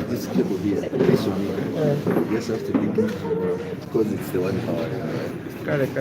This clip will be a petition. Yes, have to be because it's the 1 hour. Correct.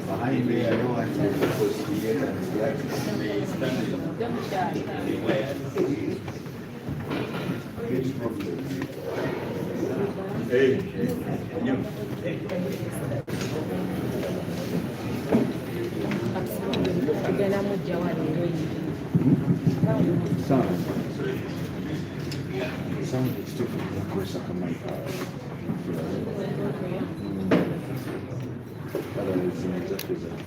Behind me, I don't want to create and sound is different, of course, I can make otherwise, exactly that.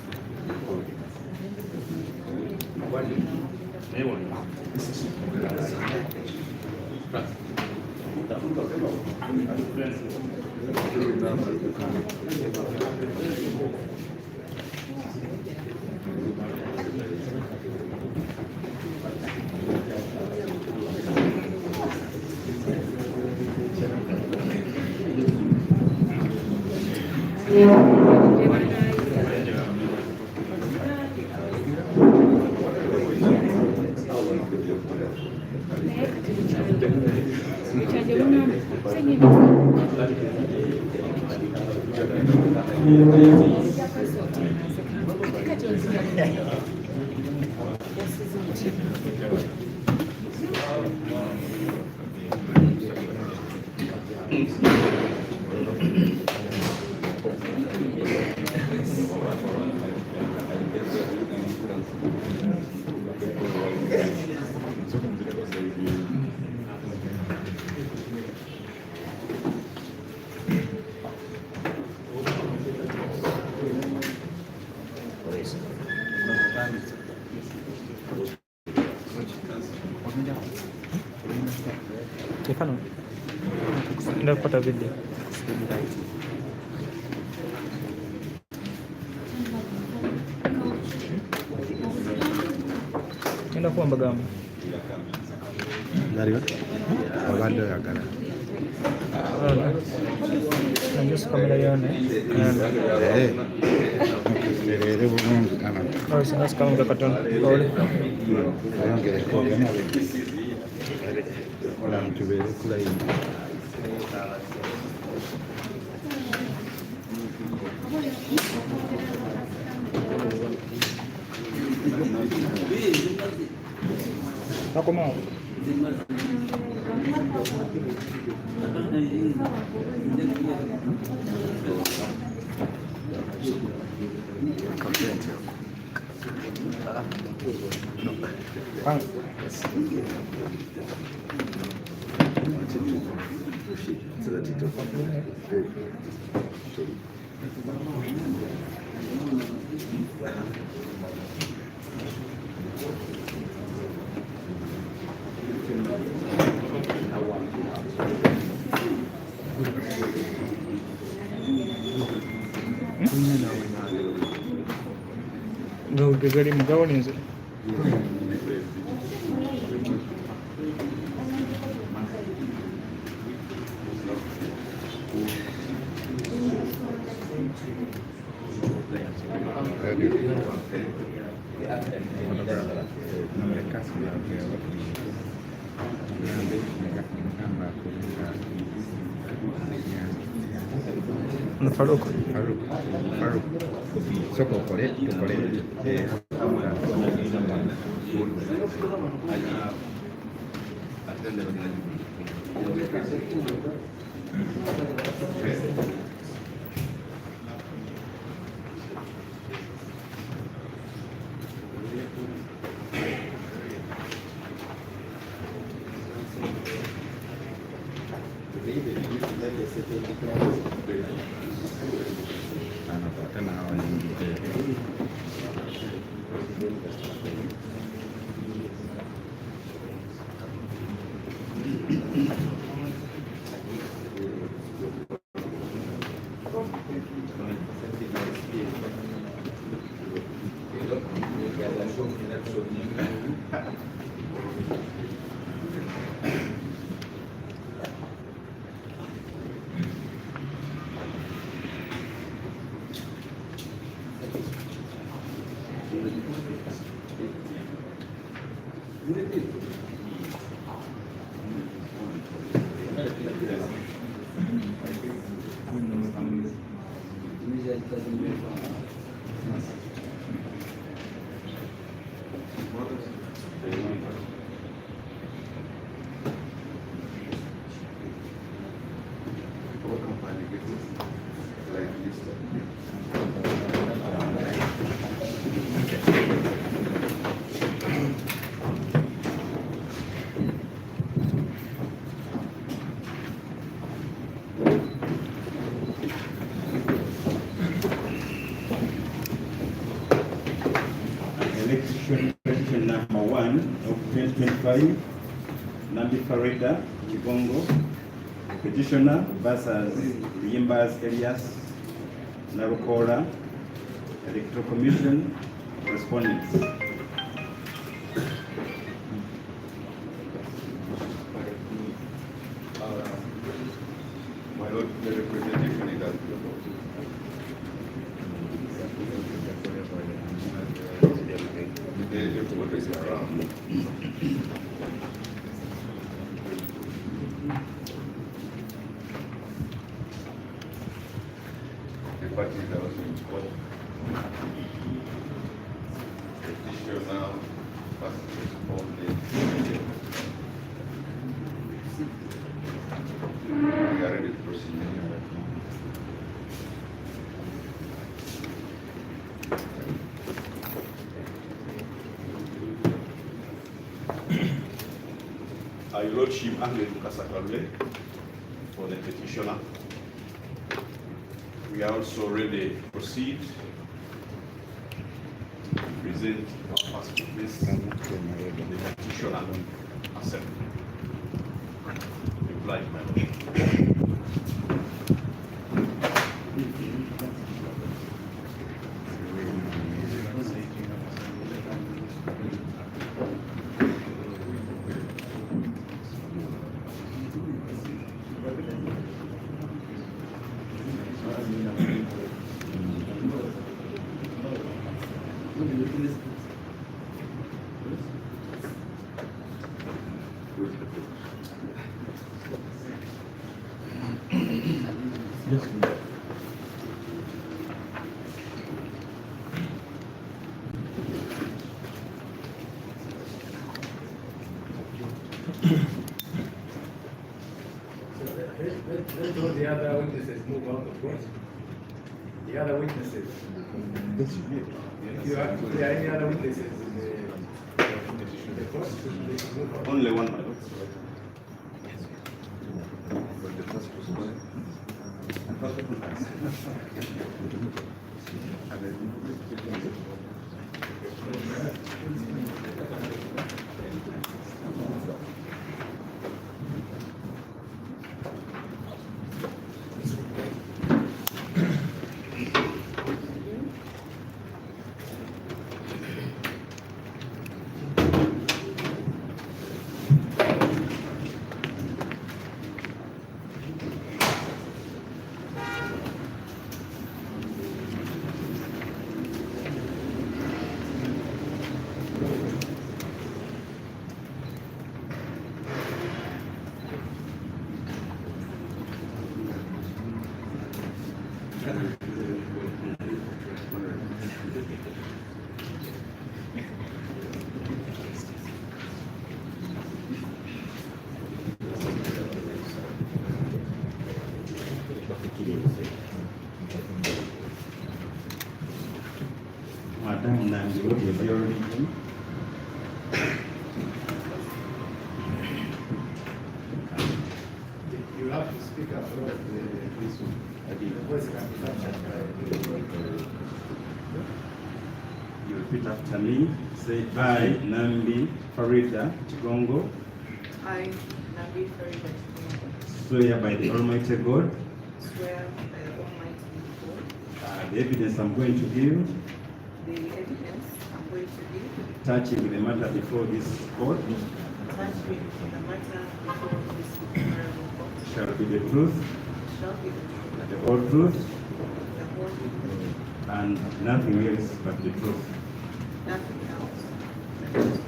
Mfano ndio kupata video nenda kuwa Mbagama Nariwa? Waganda ya Ghana. Najua kamera yone. Nere bungu kana. Au sasa kama ngakatona. Ole. Ngere ko gana. Wala mtubele kula hii. Ako mau. Gari mgawa ni nzuri. Faruk. Soko tukole tena hawa ni Petition number 1 of 2025, Nambi Farida Kibongo, petitioner versus Yimbas Elias Nalukoola, Electoral Commission, respondents. My Lord, the representation is as the parties are also in court. Petition now, first respondent. We are ready to proceed. Your Lordship, Ahmed Kasakalule, for the petitioner. We are also ready to proceed to present our first witness, the petitioner herself. Reply, my Lord. Let the other witnesses move out of court. The other witnesses. If there are any other witnesses in the court, they should move out. Only one, my Lord. Madam Nancy, what is your religion? You have to speak up so that the voice can be captured. You repeat after me. Say, I, Nambi Farida Chigongo, I, Nabi Farida Chigongo, swear by the Almighty God, swear by the Almighty God, the evidence I'm going to give, the evidence I'm going to give, touching the matter before this court, touching the matter before this honorable court, shall be the truth, shall be the truth, the whole truth, the whole truth, and nothing else but the truth. nothing else.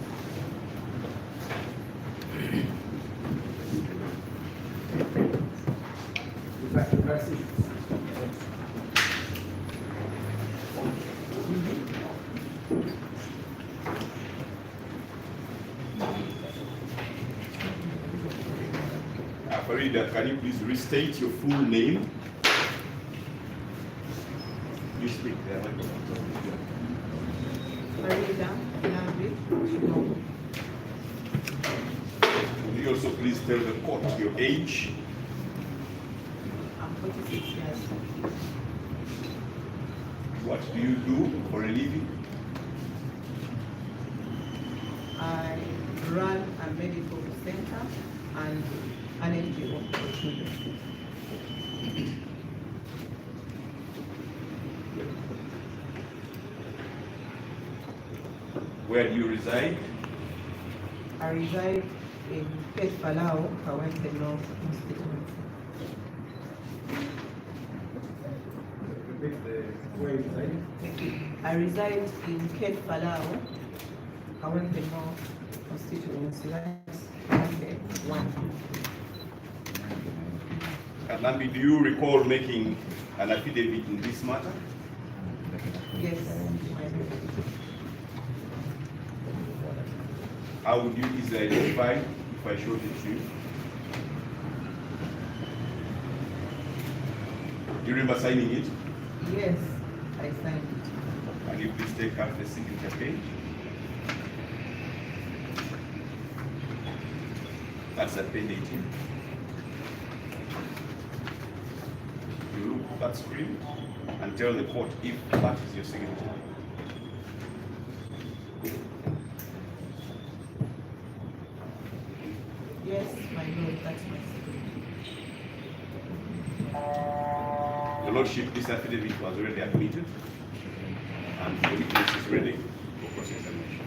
Farida, can you please restate your full name? You speak there. Farida Nabi Chigongo. Will you also please tell the court your age? I'm 46 years. What do you do for a living? I run a medical center and an NGO for children. Where do you reside? I reside in Pet Palau, Kawente North constituency. Repeat the where you reside. I reside in Ket Palau, Kawente North constituency. That's one. And Nambi, do you recall making an affidavit in this matter? Yes, How would you easily identify if I showed it to you? Do you remember signing it? yes, I signed it. Can you please take out the signature page? That's the page 18. You look at that screen and tell the court if that is your signature. Yes, my lord, that's my signature. Your Lordship, this affidavit was already admitted and the witness is ready for cross-examination.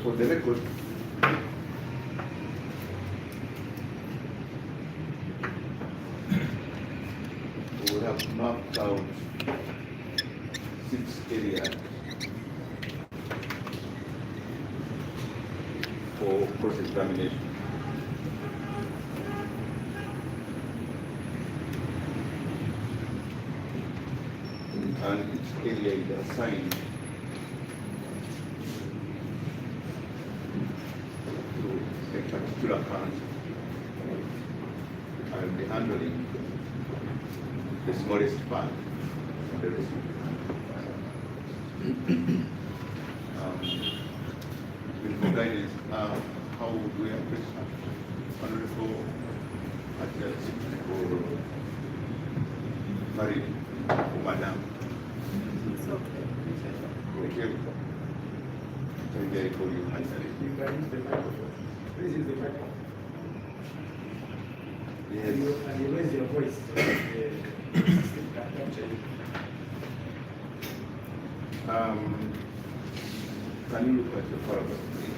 For the record, we have mapped out 6 areas for cross-examination. And each area is assigned to a particular country. I will be handling the smallest part of the receipt. With more guidance, how would we approach honorable or married or madam? It's okay. Thank you. Thank you for your answer. You can use the microphone. Please use the microphone. Yes. and you raise your voice so that the system can capture you. Can you look at the paragraph, please?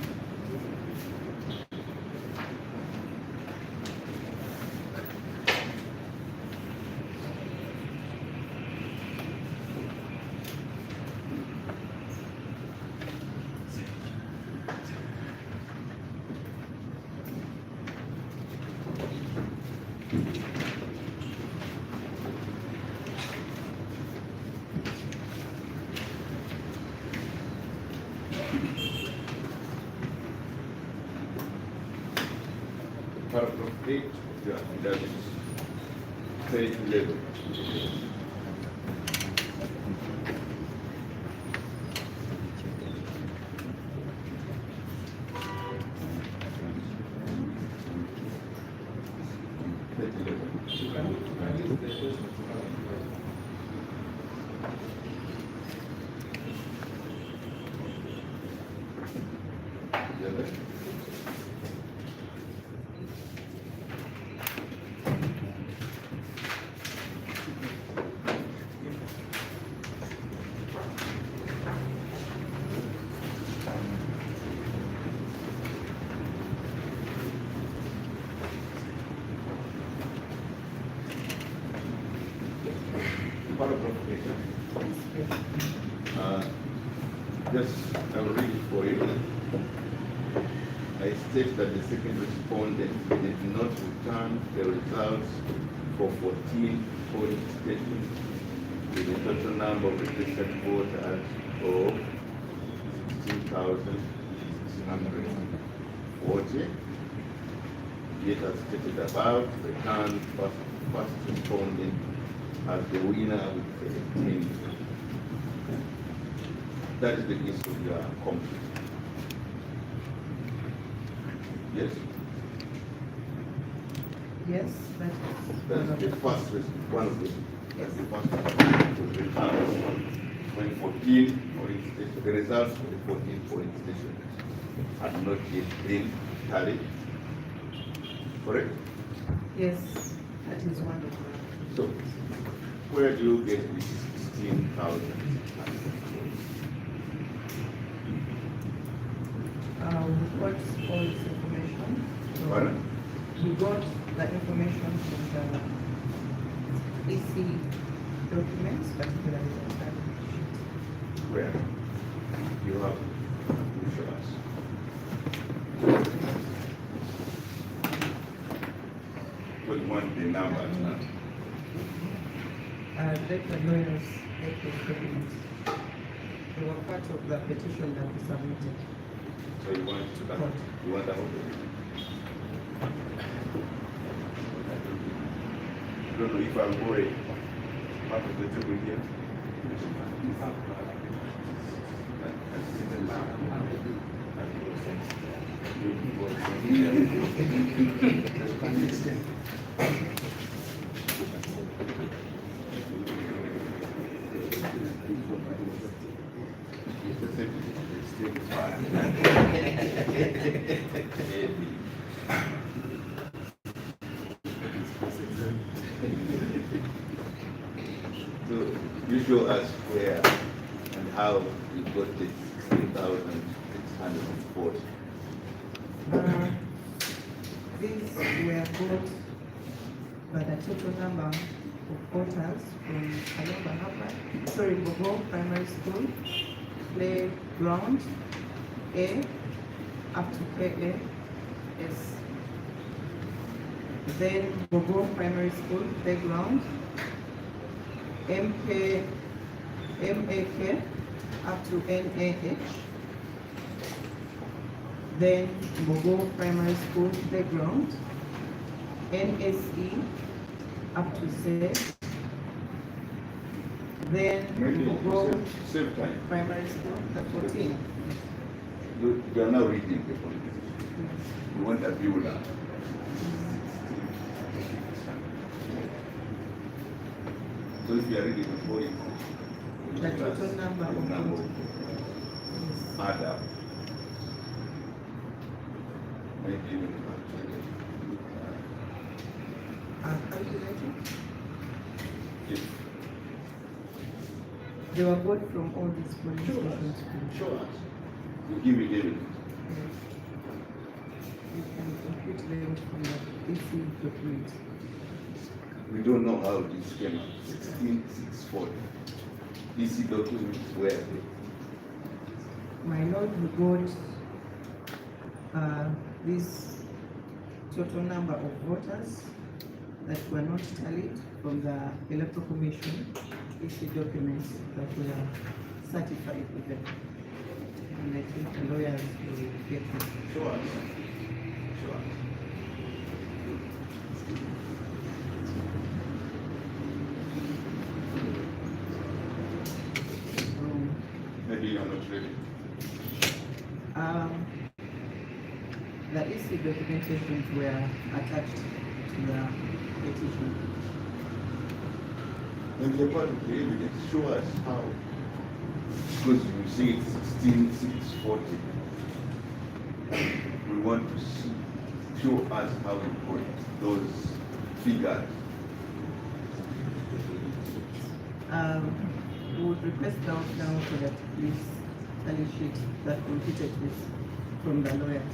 Paragraph 8 of your affidavit, page 11. Page 11. Paragraph 8. Just, I will read it for you. I state that the second respondent did not return the results for 14 polling stations with a total number of registered voters of 16,640. Yet as stated above, returned first respondent as the winner with 17. That is the case of your conflict. Yes, Yes, that's the first one of them. That's the first one. Was returned when 14 polling stations, the results of the 14 polling stations had not yet been tallied. Correct? yes, that is wonderful. So, where do you get the 16,000? We got all this information. Pardon? We got the information from the EC documents, particularly the family sheet. Where? You have to show us. What you want the numbers now? Let the lawyers take those documents. They were part of the petition that we submitted. So you want to that? You want that? I don't know if I'll go part of the table here. So you show us where and how you got the 16,640. These were bought by the total number of voters from Bogo Primary School, playground A up to KAS. Then Bogo Primary School, playground MAK up to NAH. Then Bogo Primary School, playground NSE up to Z. Then Bogo Same time. Primary School, the 14. You are now reading the politics. You want a view now. So if you are reading before you The total number of number Yes. add up. Maybe even are calculated. Yes. They were bought from all these police stations. Show us. You give me evidence. Yes. You can compute them from the PC documents. We don't know how this came out. 16640. PC documents were there. My lord, we got this total number of voters that were not tallied from the Electoral Commission PC documents that were certified with them. And I think the lawyers will get them. Show us. Show us. Maybe you're not ready. The EC documentations were attached to the petition. When the part of the evidence, show us how. Because you say it's 16640. We want to see, show us how you got those figures. We would request council that please tally sheet that computed this from the lawyers.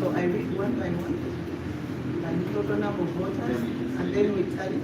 So I read one by one, the total number of voters, and then we tally.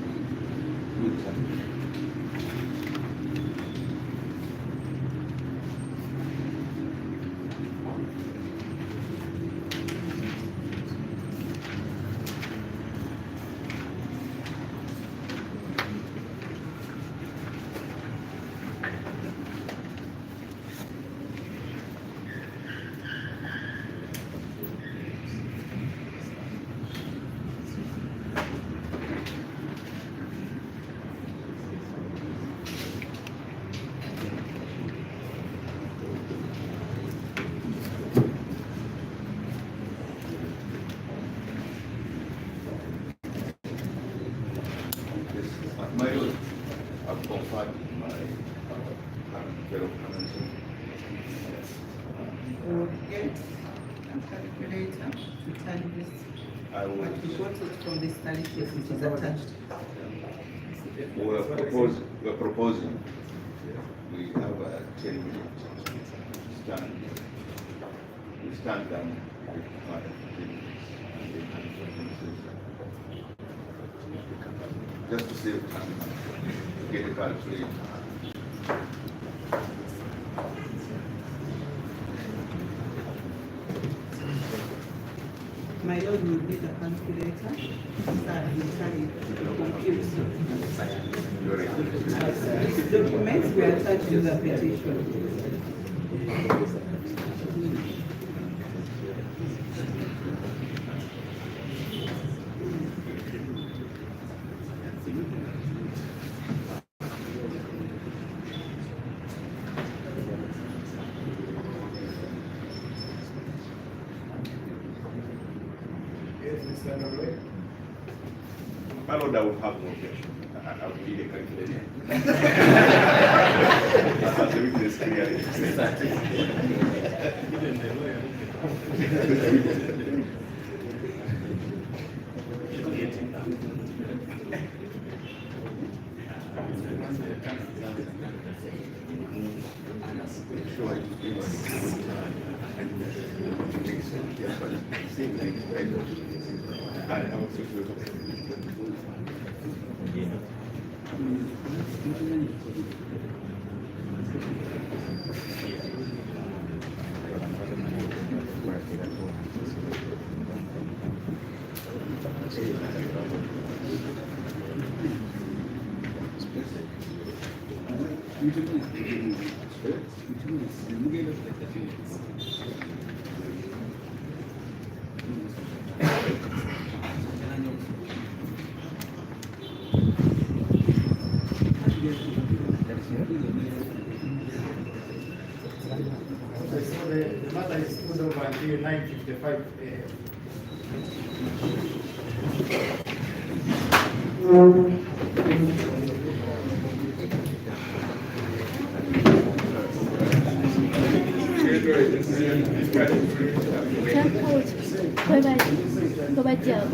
My lord, I've conferred with my fellow counsel. We'll get a calculator to tally this. I will. But we got it from this tally sheet which is attached. We're proposing, we have a 10-minute stand. We stand down with my 10 minutes and then just to save time, get a calculator. My lord will get a calculator that will tally compute. These documents were attached to the petition. My lord, I would have no objection. I would need a calculator. As the witness clearly. The matter is put over until 9:55 a.m. Go back down.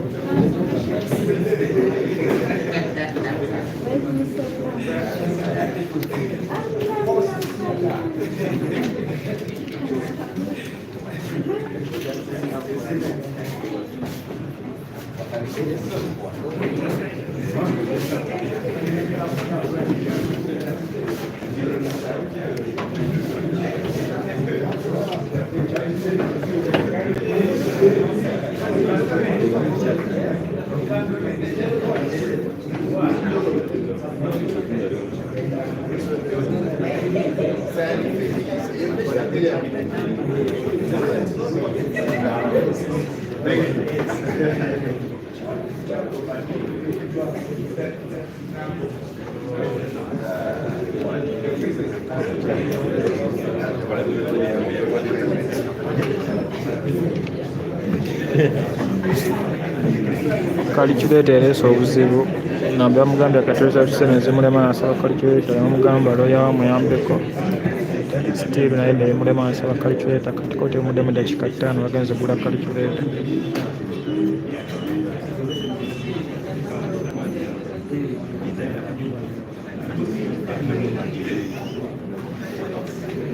Kalikyuleeta ereese obuzibu namba yamugambye akatuuza tusemeze mulema asaba kalikyuleeta yamugamba looya wamuyambeko still naye nemulema asaba kalikyuleeta kati kooti emuddemu dakiika 5 bagenze gula kalikyuleeta.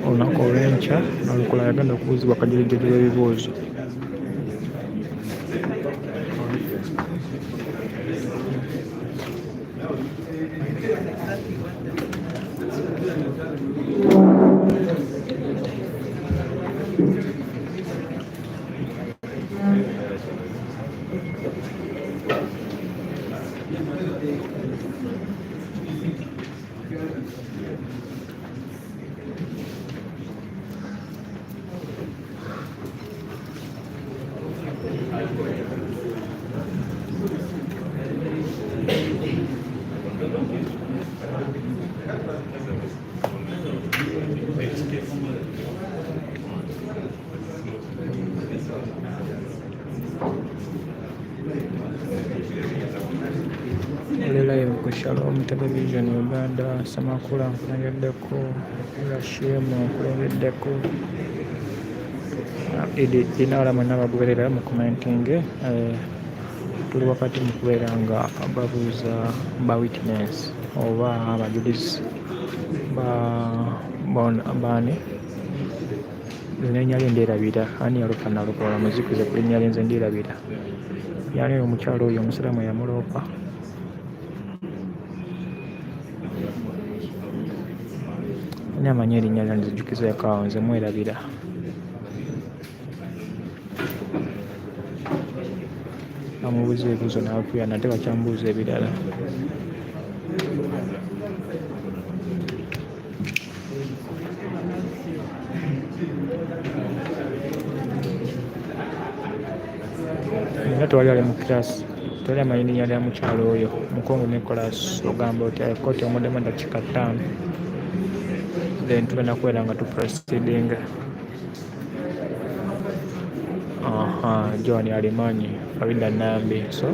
Olunaku olw'enkya Nalukoola yagenda okubuuzibwa akajulirjeri w'ebibuuzo. Live ku Shalom Television Uganda, Samakula nkulembeddeko, Rashim nkulembeddeko, Dinara mwenna bagoberera mu commenting. Tuli wakati mu kubeera nga babuuza ba witness oba abajulizi baani linnya lye ndyerabira ani yaloopa Nalukoola muzikuze ku linnya lye nze ndyerabira yani omukyalo oyo omusiraamu yamuloopa. Ani amanyi erinnya lyange nzijjukiza yakaawo nze mwerabira. Amubuuza ebibuuzo n'akuya nate bakyamubuuza ebirala. Era tewali ali mu kiraasi, tewali amanyi linnya lya mukyalo oyo. Mukungu Nicholas ogamba oti kkooti emuddemu dakiika 5 then tugenda kubeera nga tuproceedinga. John alimanyi Farida Nambi, so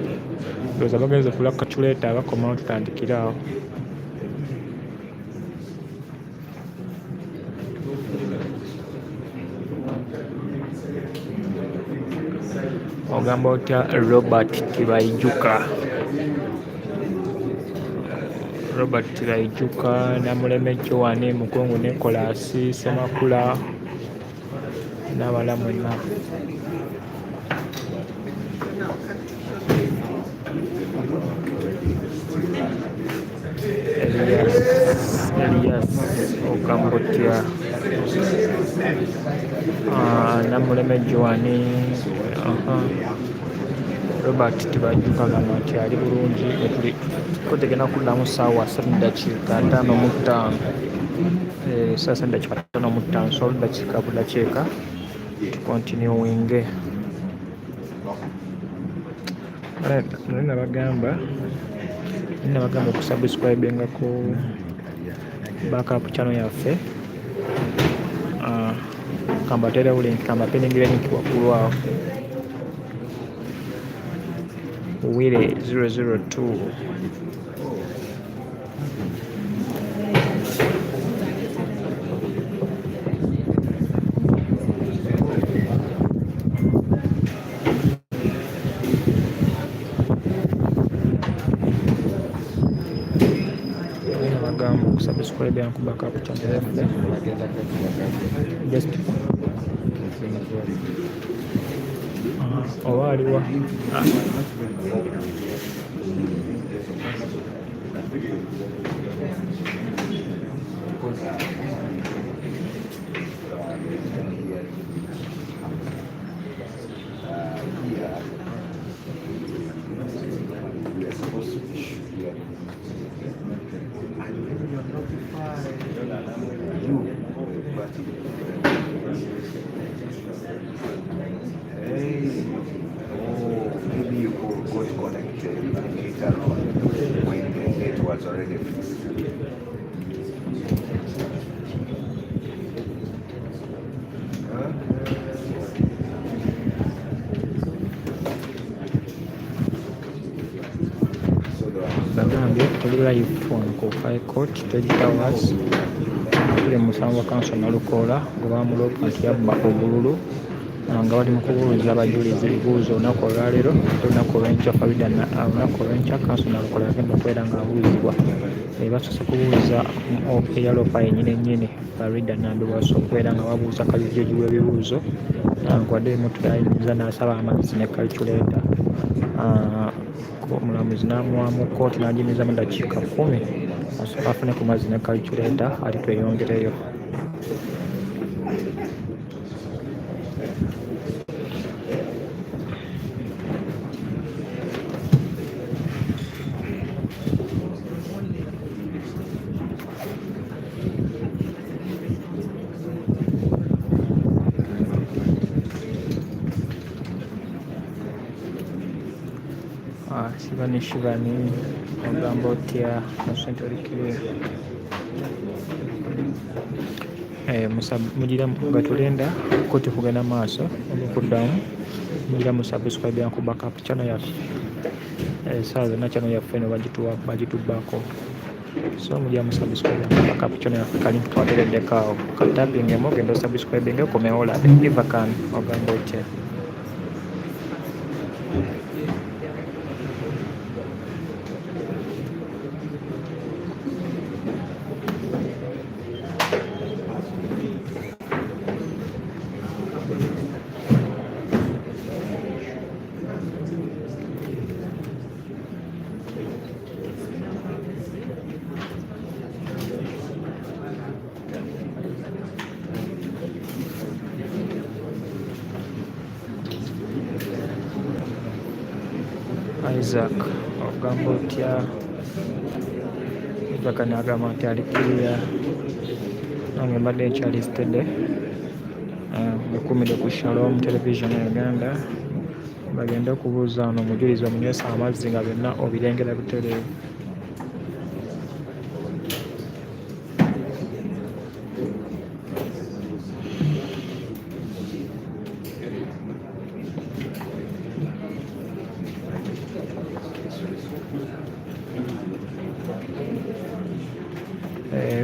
ndowooza bagenze kula katuleeta bakomawo tutandikira awo. Ogamba otya Robert Tibaijuka. Robert Tibaijuka, Namuleme Joan, Mukungu Nicholas, Semakula n'abalala mwenna. Elias ogamba otya Namuleme Joan, Robert Tibaijuka gamba nti ali bulungi. Tuli tegenda kuddamu ssaawa 3:55. Sasa dakika 5 so dakiika budakiika continuing nabagamba okusubscribinga ku backup channel yaffe kambaterewo link kambapeningire link waggulu awo Wile 002 subscribe yangu backup channel yaffe just oba aliwa Maybe you got connected later on when the net was already fixed. bagambye tuli live ku High Court 20 hours tuli musango kanso Nalukoola gwe bamulopa nti yabba obululu nga bali mu kubuuza abajulizi ebibuuzo olunaku olwaleero olunaku olw'enkya olunaku olw'enkya kanso Nalukoola yagenda okubeera ng'abuuzibwa basoose kubuuza eyalopa yennyini ennyini Farida Nambi basoose okubeera nga babuuza kalijuji w'ebibuuzo gwadde mutuyinza n'asaba amazzi ne calculator omulamuzi n'amuwamu kooti n'agimiza mu dakiika 10 asooka afune ku mazzi ne calculator ate tweyongereyo shivani ogamba otya musente olikiriyo mugira nga tulenda koti kugenda maaso olwokuddamu mugira musubscribe yanku backup channel yaffe saa zonna channel yaffe no bagitubbako so mugira musubscribe yanku backup channel yaffe kali twatereddeko awo katapingemu genda osubscribinge okomewo olabe ivakan ogamba otya Isaac ogamba otya ivakani agamba nti alikiriya nange mbadde ekyalistede mukumire ku Shalom television Uganda bagenda okubuuza ono omujulizi omunywesa amazzi nga byonna obirengera butereevu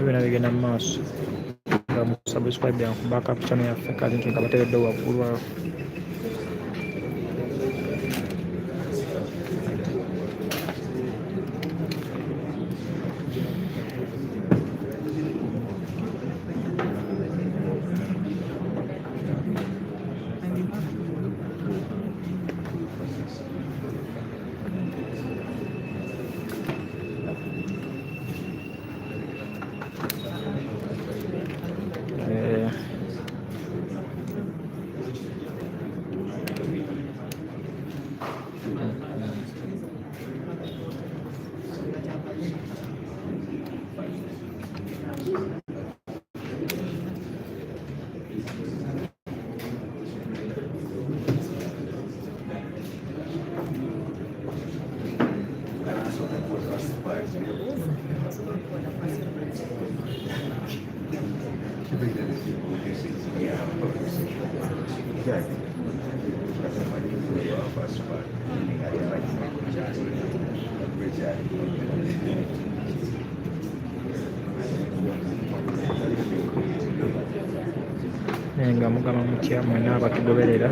byonna bigenda mu maaso nga musubscribe yanku backup channel yaffe kali nti nga bateredde waggulu awo Nga mugamba mutya mwena abatugoberera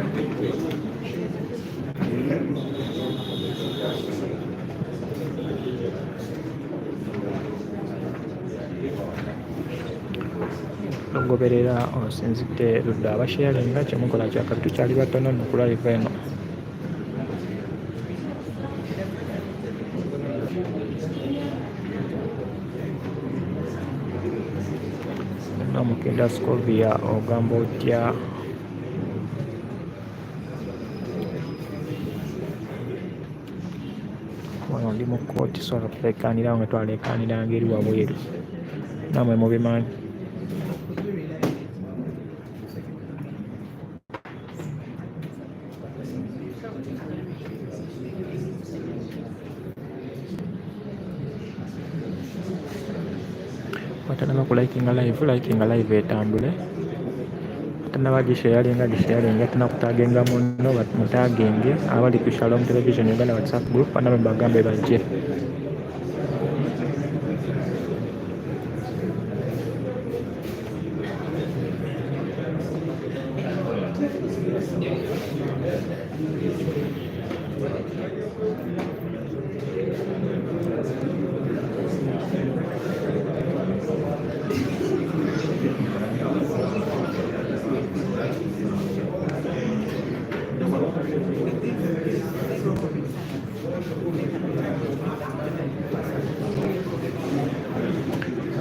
ogoberera osinzidde ludda abasharinga kyemukola kyaka tukyali batono nokulaiva eno Mukenda Scovia ogamba otya wano ndi mu kooti sobola kulekanirawo nga twalekanira ngeri wabweru namwe mubimanyi watanaba kulaikinga live etambule atanaba gisharinga tunakutagenga muno mutagenge abali ku Shalom Television Uganda WhatsApp group anabe bagambe bajje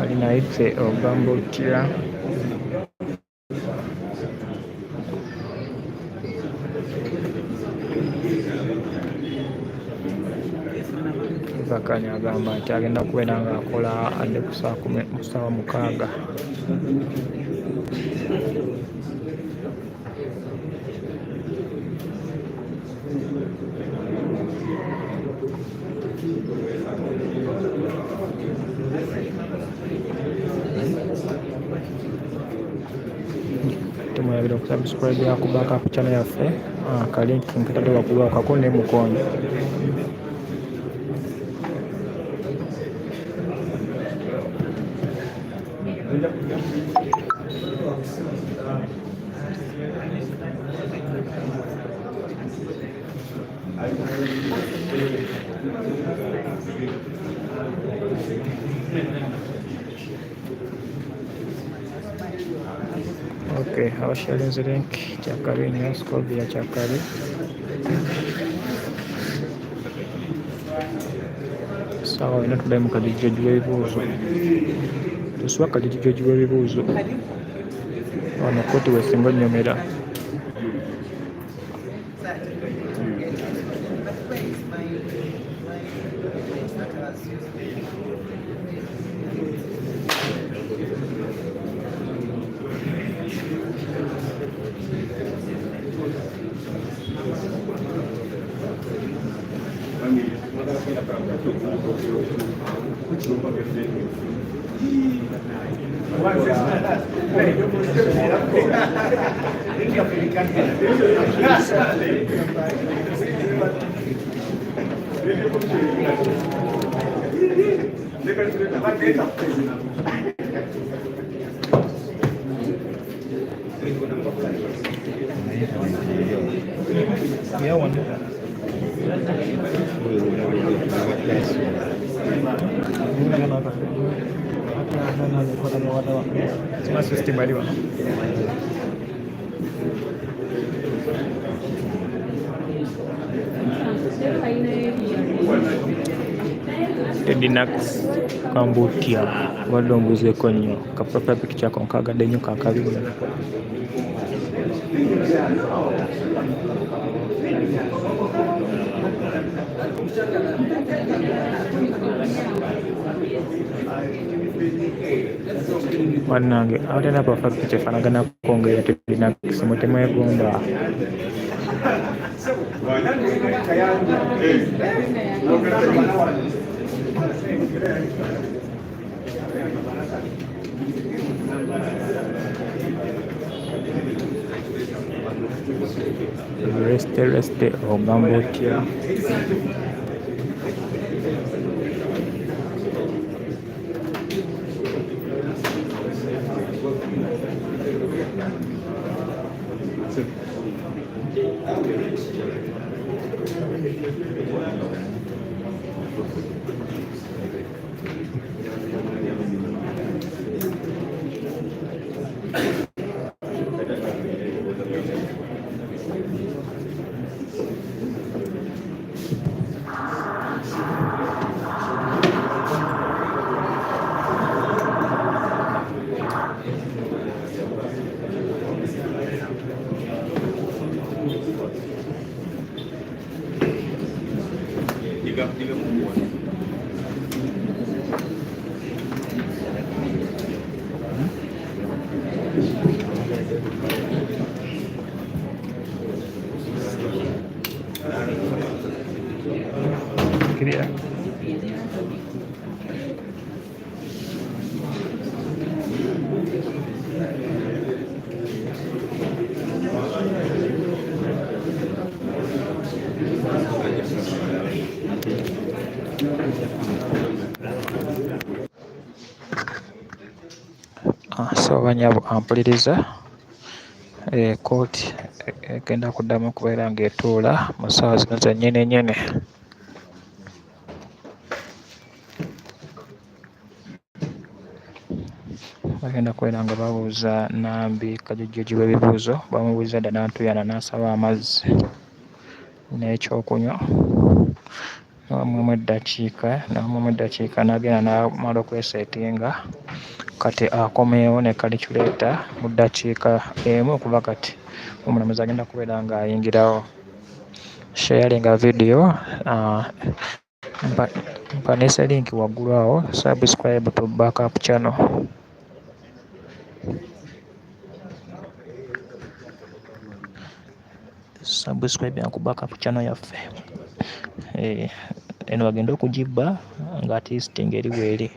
alinaitse ogamba otya Vakanya agamba nti agenda kubeera nga akola adde ku ssaawa 6. Tumuyabira okusubscribe yakubaka ku channel yaffe akalinki nkatadde wakubakako ne mukono Okay, abasharinze link kyakali nnyo Scovia kyakali sawa ina tuddayo mu kajijujo w'ebibuuzo tusiba kajijujo w'ebibuuzo wano kooti wesinga onnyomera Tedinax Kambutia wadde ombuuzeeko nnyo ka profile picture ako nkagadde nnyo kakabi nnyo wannange abatena profile picture efaanaganako ng'eya Tedinax mutemwegomba Resite ogamba otya? Clear. So banyabo ampuliriza kooti egenda kuddamu okubeera ng'etuula mu ssaawa zino za nnyene. Bagenda kubeera nga babuuza Nambi Kajujjuji w'ebibuuzo, bamubuuza dda n'atuyana n'asaba amazzi n'ekyokunywa n'amumu eddakiika n'agenda n'amala okweseetinga. Kati akomeewo ne kalikyuleeta mu ddakiika emu okuva kati omulamuzi agenda kubeera ng'ayingirawo. Sharinga video mpanise link waggulu awo, subscribe to backup channel. Subscribe ku backup channel yaffe. Eno bagenda okugibba nga at least ngeri bweri.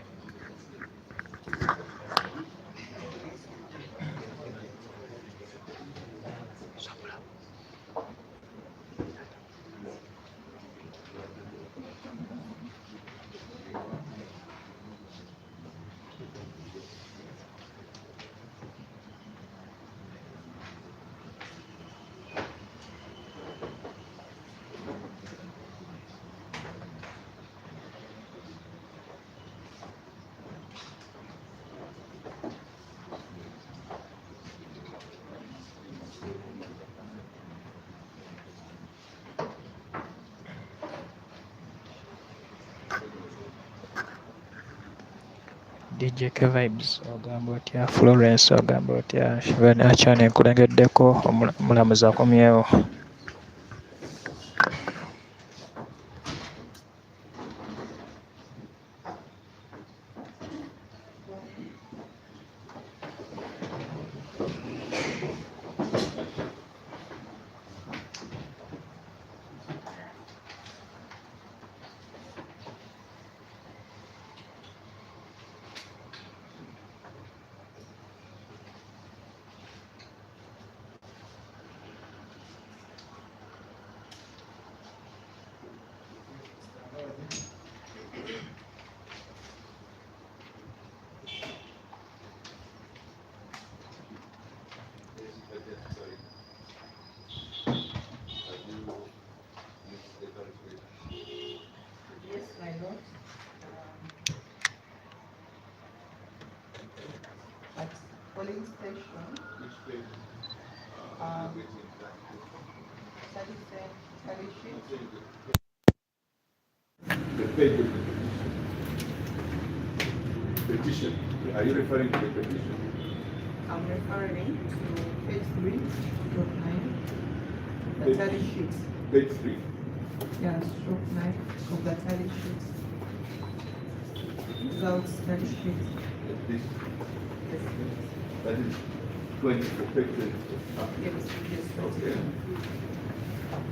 DJ K Vibes ogamba otya? Florence ogamba otya? Shivani Achane nkulengeddeko omulamuzi akomyewo. Polling station. Which page? Tally sheet. The page of the petition. Are you referring to the petition? I'm referring to page 3, stroke 9, the tally sheet. Page 3. Yeah, stroke 9 of the tally sheet. Results tally sheet. This. Yes. That is 24, page 24. Yes. Okay.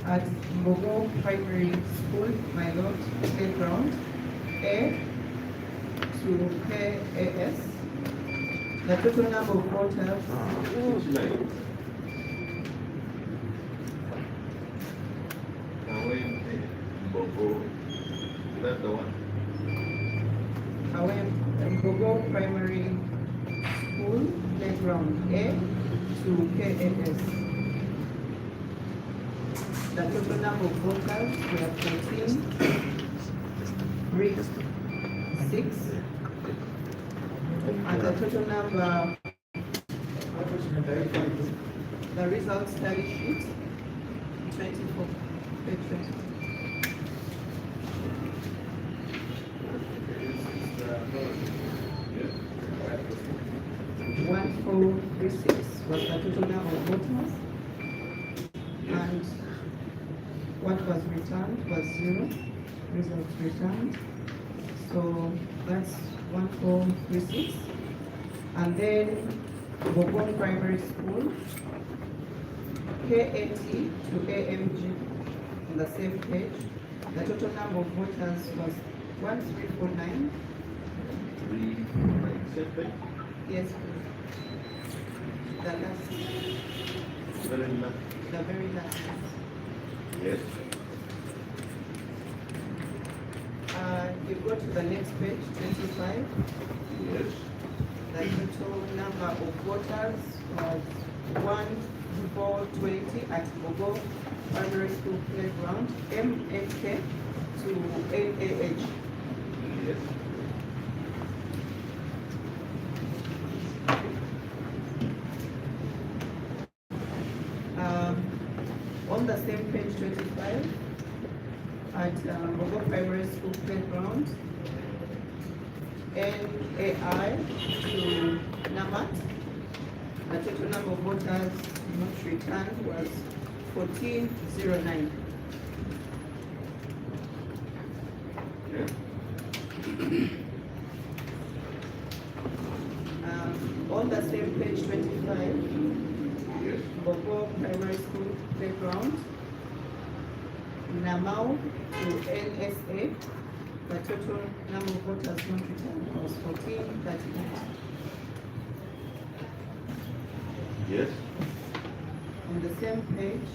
At Mbogo Primary School, my lord, playground, A to KAS. The total number of voters. Which line? playground A to KAS. The total number of voters were 14, 3, 6, and the total number, the results tally sheet, 24, page 24. Yes. 1436 was the total number of voters, and what was returned was 0. Results returned. So that's 1436. And then Bobon Primary School, KAT to AMG on the same page. The total number of voters was 1349. Yes, the last, the very last. Yes. You go to the next page, 25. Yes. The total number of voters was 1420 at Bobo Primary School Playground, MHK to NAH. Yes. On the same page 25, at Bobo Primary School Playground, NAI to Namat, the total number of voters not returned was 1409. Yes. On the same page 25, Yes. Bobo Primary School Playground, Namau to NSA, the total number of voters not returned was 1438. Yes. On the same page,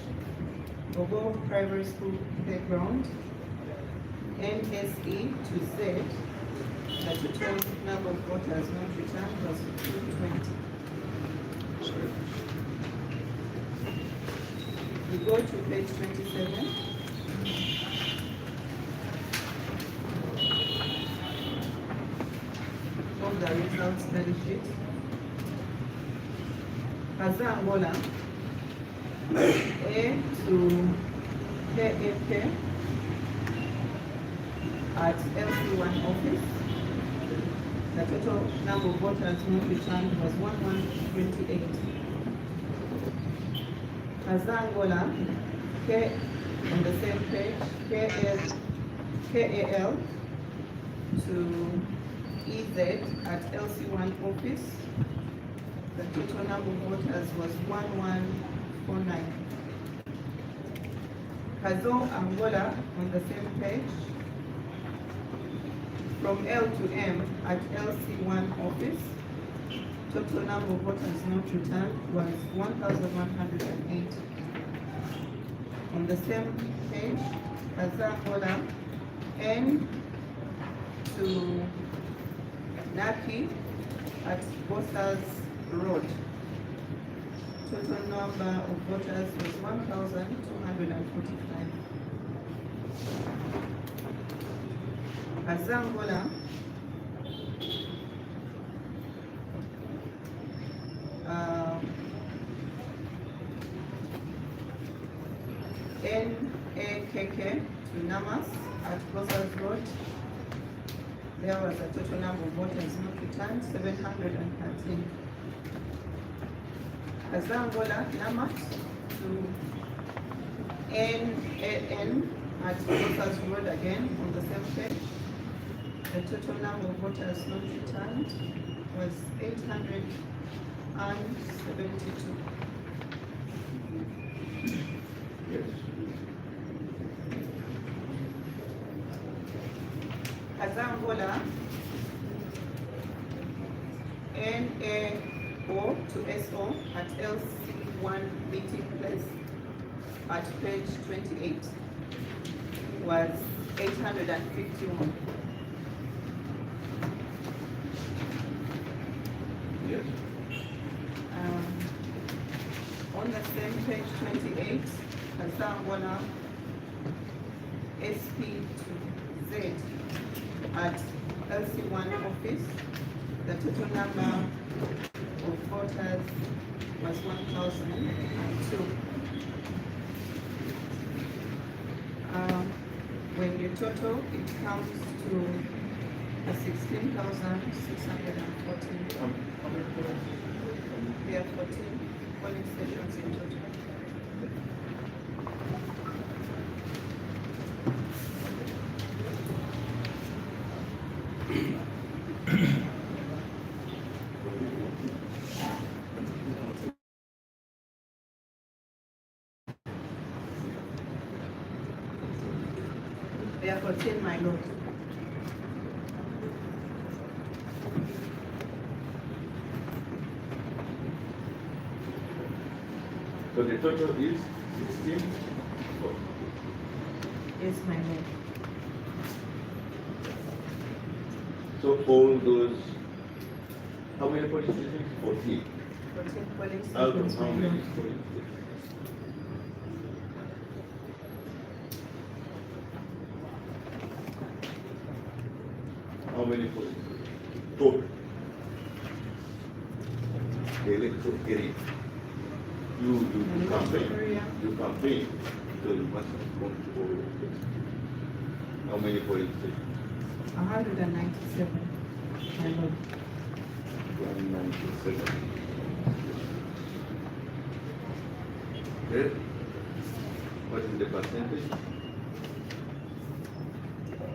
Bobo Primary School Playground, NSE to Z, the total number of voters not returned was 220. We go to page 27. From the results tally sheet. Angola, A to KFK at LC1 office. The total number of voters not returned was 1128. Angola, K on the same page, KAL to EZ at LC1 office. The total number of voters was 1149. Angola on the same page, from L to M at LC1 office. Total number of voters not returned was 1,108. On the same page, Angola, N to Naki at Bossas Road. Total number of voters was 1,245. Angola, NAKK to Namas at Bossas Road. There was a total number of voters not returned, 713. Angola, Namat to NAN at Bossas Road again on the same page. The total number of voters not returned was 872. Yes. Angola, NAO to SO at LC1 meeting place at page 28 was 851. Yes. 28, Kasangwana, SP to Z at LC1 office. The total number of voters was 1,002. When you total, it comes to 16,614. There are 14 polling stations in total. There are 14, my lord. So the total is 16. Yes, my lord. So all those, how many police stations? 14. 14 polling Out of stations, how my many lord. police stations? How many police stations? Total. The electoral area. You campaign. You campaign. So you must have gone to all of them. How many police stations? 197, my lord. 197. Okay. What is the percentage?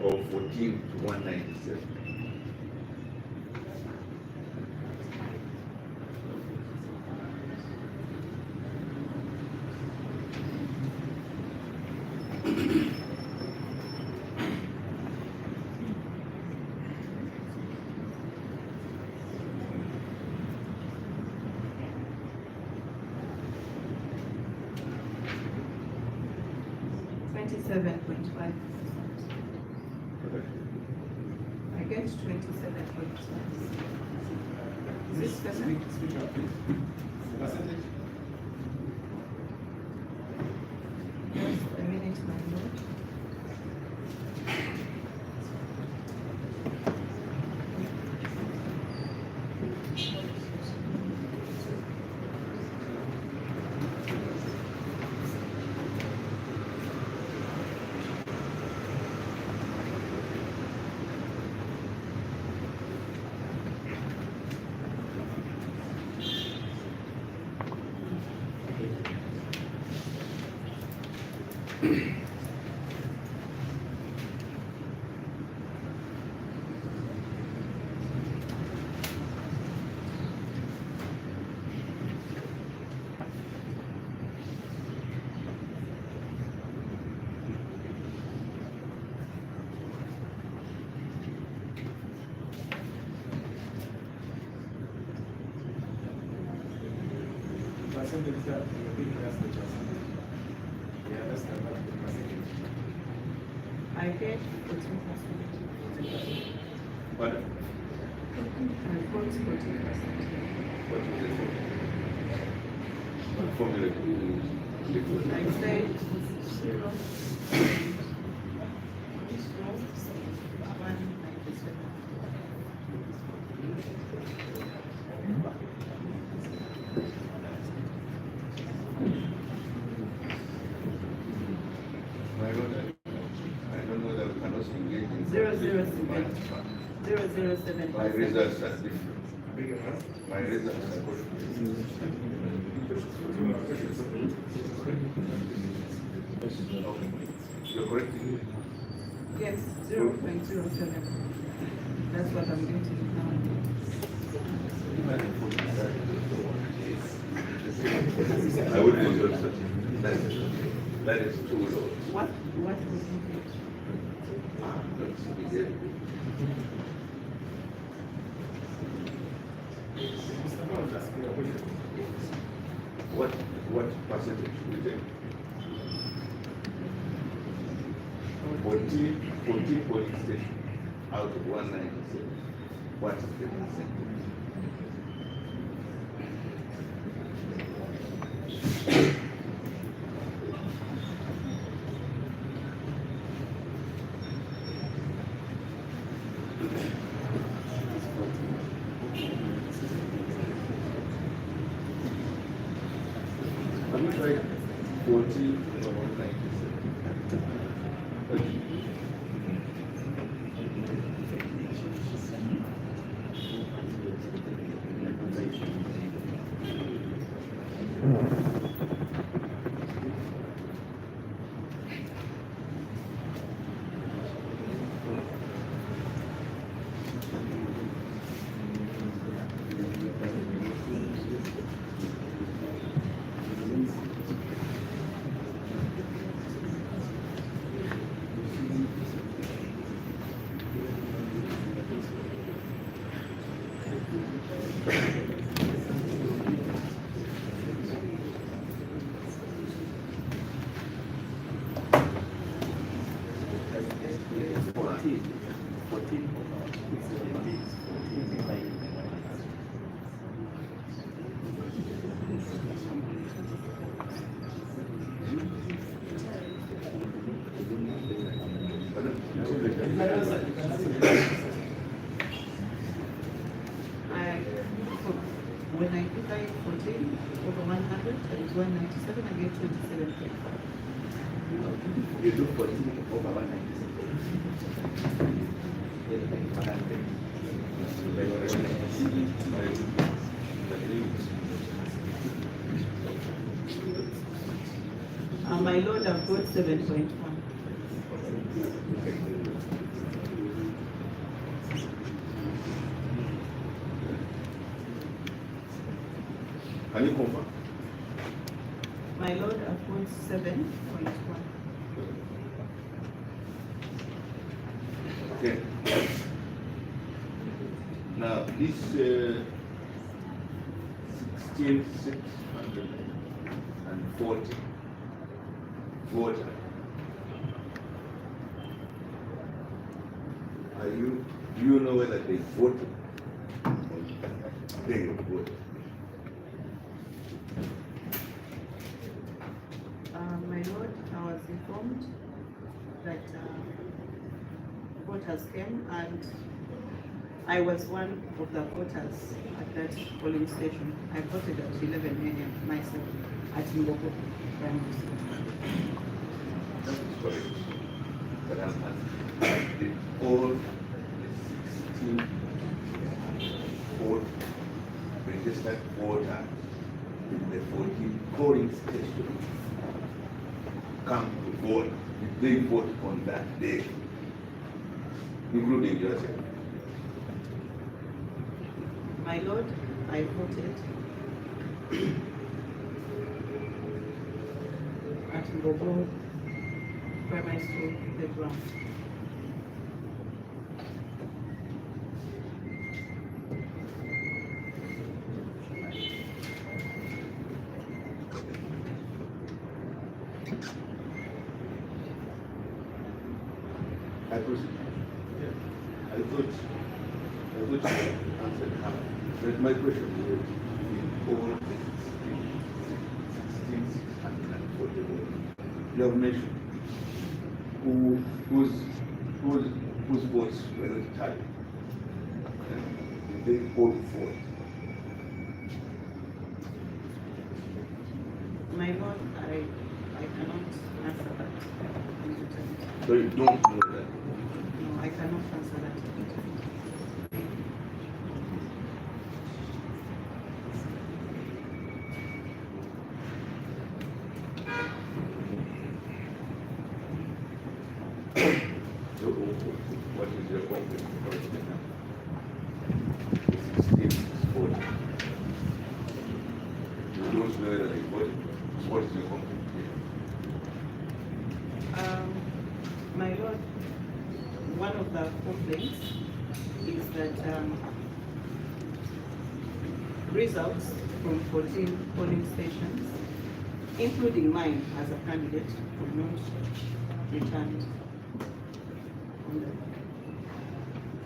Of 14 to 197. I get 27.5. Is this percent? Speak up, please. Percentage? Just a minute, my lord. Percentage that you're giving us the percentage. Yeah, that's the percentage. I get 14%. What? I got 14%. What is the formula? What formula do you use? I said 0. 197. I don't know that we can also engage in 007. 007. My results are different. Big enough. My results are different. You're correcting me. Yes, 0.07. That's what I'm getting now. I would result such. That is too low. What was it? That's the end. Mr. Brown, just a question. What percentage do you take? 14 polling stations out of 197. What is the percentage? When I divide 14 over 100, that is 197, I get 27. You do 14 over 197. My Lord, I've got 7.1. Can you confirm? My Lord, I've got 7.1. Okay. Now, this 16,640 voter, do you know whether they voted? They voted. My Lord, I was informed that voters came, and I was one of the voters at that polling station. I voted at 11 a.m. myself at Nalukoola primary school. That is correct. But I'm asking, all the 16 registered voters in the 14 polling stations come to vote, if they vote on that day, including yourself. My Lord, I voted at Nalukoola primary school playground. I proceed. I thought you answered how. But my question was, in all the 16,640, you have mentioned whose votes were not tallied. They all vote. My Lord, I cannot answer that. So you don't know that. No, I cannot answer that. So what is your complaint? 16,640. You don't know whether they voted. What is your complaint? My Lord, one of the complaints is that results from 14 polling stations, including mine as a candidate, were not returned.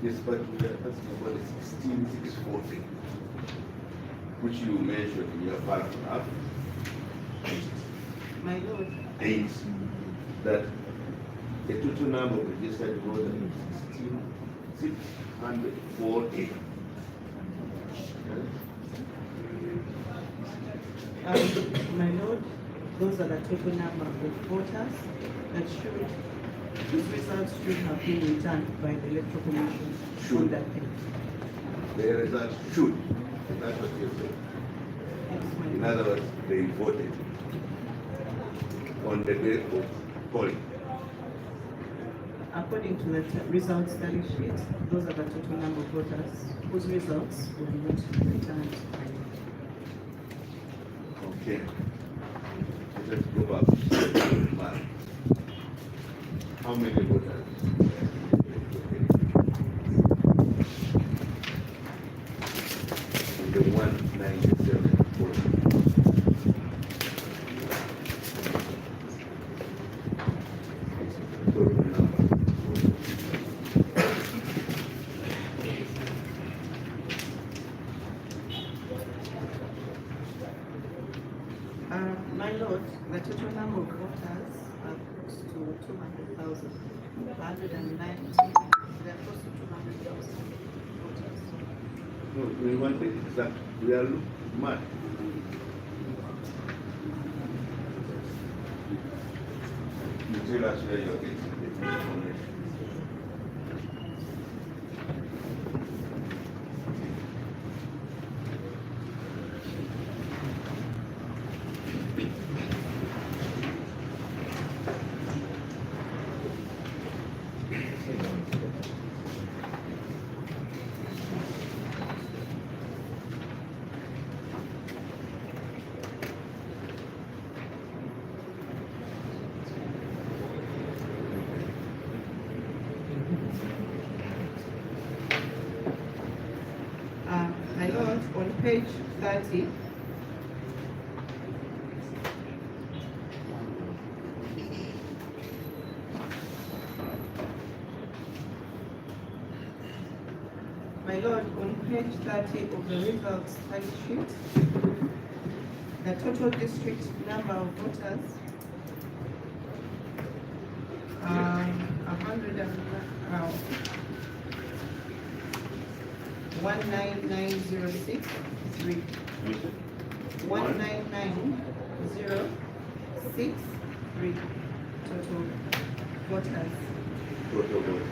Yes, but we are asking about the 16,640, which you mentioned in your paragraph. My Lord, 8, that the total number of registered voters is 16,640. my Lord, Those are the total number of voters that should, these results should have been returned by the Electoral Commission on that day. The results should. That's what you said. Yes, my In lord. other words, they voted on the day of polling. According to the results tally sheet, those are the total number of voters whose results were not returned. Okay. Let's go back to the map. How many voters? The 197 voters. Total number. My lord, the total number of voters are close to 200,000. 190. They are close to 200,000 voters. No, we want the exact. We are mad. You tell us where you're getting the information. My lord, on page 30, my lord, on page 30 of the results tally sheet, the total district number of voters, 19906 3. 199,063 total voters. Total voters.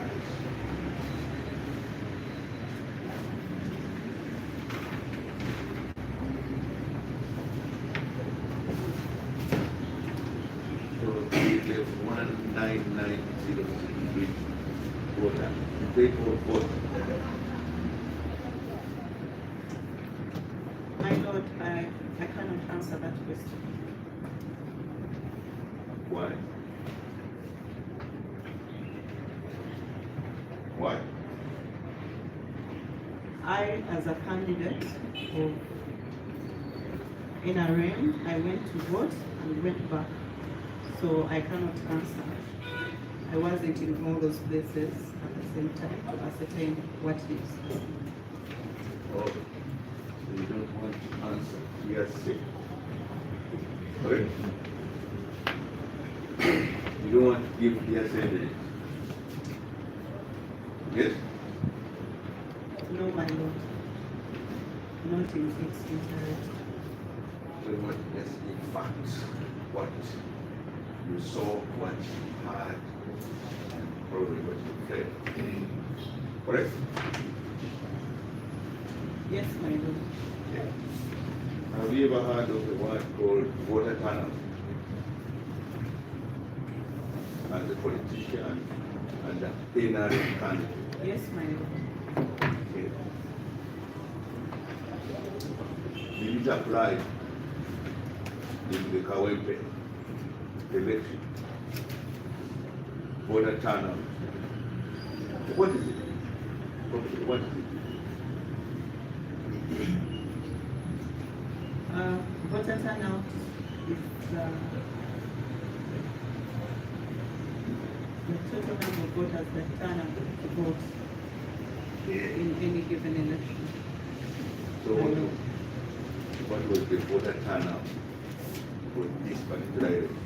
So we have 199,063 voters. They all vote. My lord, I cannot answer that question. Why? Why? I, as a candidate of NRM, I went to vote and went back. So I cannot answer. I wasn't in all those places at the same time to ascertain what is. Oh, you don't want to answer. You are sick. Correct? You don't want to give the evidence. Yes? No, my lord. Not in its entirety. We want yes, in fact, what you saw, what you heard, and probably what you felt. Correct? Yes, my lord. Yeah. Have you ever heard of the word called voter turnout? As a politician and an NRM candidate. Yes, my lord. Okay. Did it apply in the Kawempe election? Voter turnout. What is it? What is it? Voter turnout is the total number of voters that turn out to vote in any given election. So what was the voter turnout for this particular election?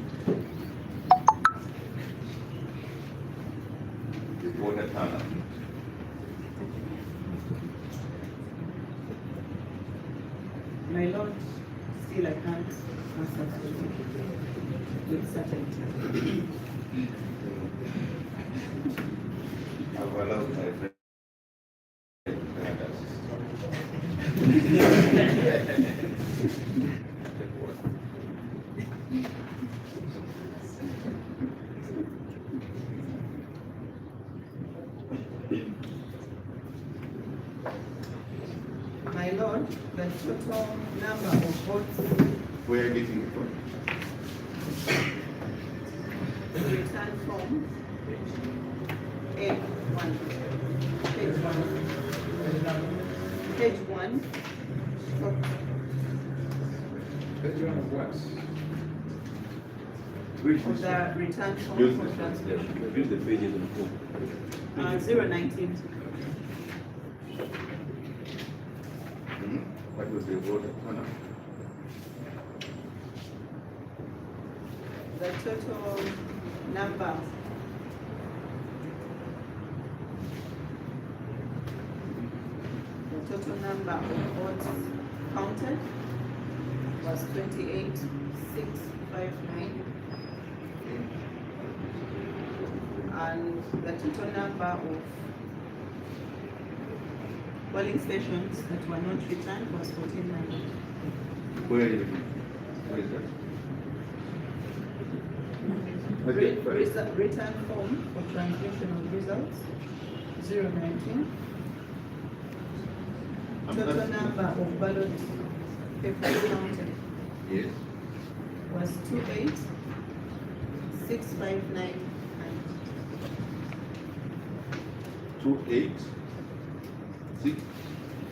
The voter turnout. My lord, still I can't answer that. with certainty. I've allowed my friend. My Lord, the total number of votes Where are you getting it from? returned from A1, page 1, page 1, Petition of what? Which of is the return form Use for this one. transmission. Read the pages on the phone. 019. what was the vote turnout? The total number of votes counted was 28,659, and the total number of polling stations that were not returned was 14,900. Where are you? Where is that? Okay, sorry. Return form for transmission of results 019. Total number of ballot papers counted Yes. was 28,659.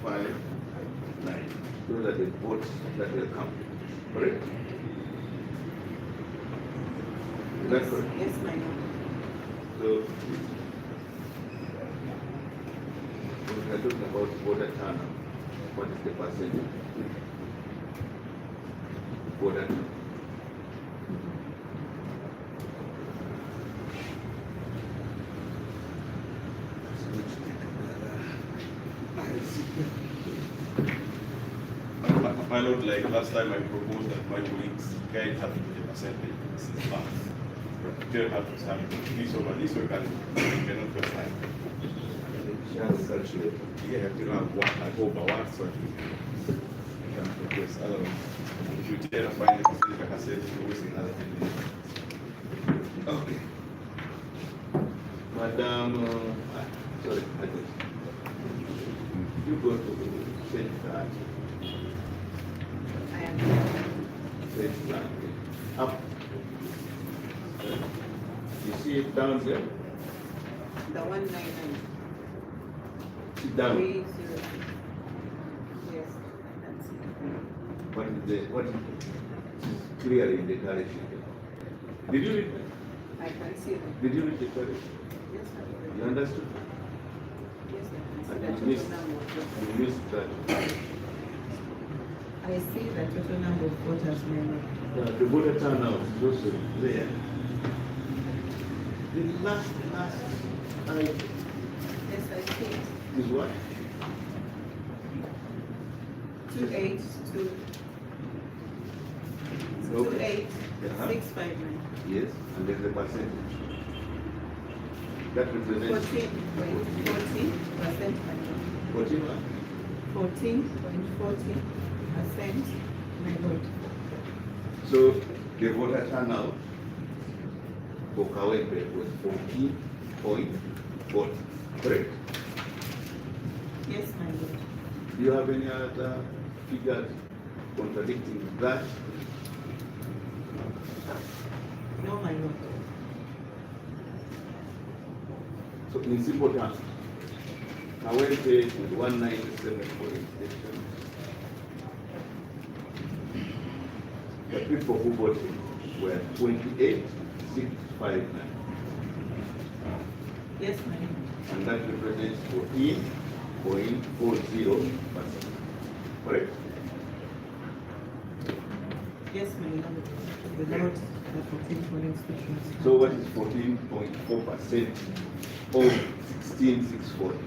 28,659. Those are the votes that will come. Correct? Is that correct? Yes, my lord. So, when we are talking about voter turnout, what is the percentage? Voter turnout. My lord, like last time I proposed that my colleagues guide her to the percentage. This is fast. Tell her to start this over this way, cannot first time. Yeah, you know, one, I hope I want so you can progress. Otherwise, if you tell her find the percentage, like I said, you're wasting another 10 minutes. Okay. Madam, sorry, I just, you go to change that, I am. change that, up. You see it down there? The 199. Sit down. 30. Yes, that's it. What is clearly in the declaration? Did you read that? I can see them. Did you read the declaration? Yes, I can. You understood? Yes, I And can see you the missed, total number of voters. you missed that. I see the total number of voters, my lord. The voter turnout is also there. The last item Yes, I see it. is what? 282. Okay. 28659. Yes, and there's the percentage. That represents 14.40%, my lord. 14 what? 14.40%, my lord. So the voter turnout for Kawempe was 14.40. Correct? Yes, my lord. Do you have any other figures contradicting that? No, my lord. So in simple terms, Kawempe with 197 polling stations. The people who voted were 28,659. Yes, my lord. And that represents 14.40%. Correct? Yes, my lord. Without the 14 polling stations. So what is 14.4% of 16,640?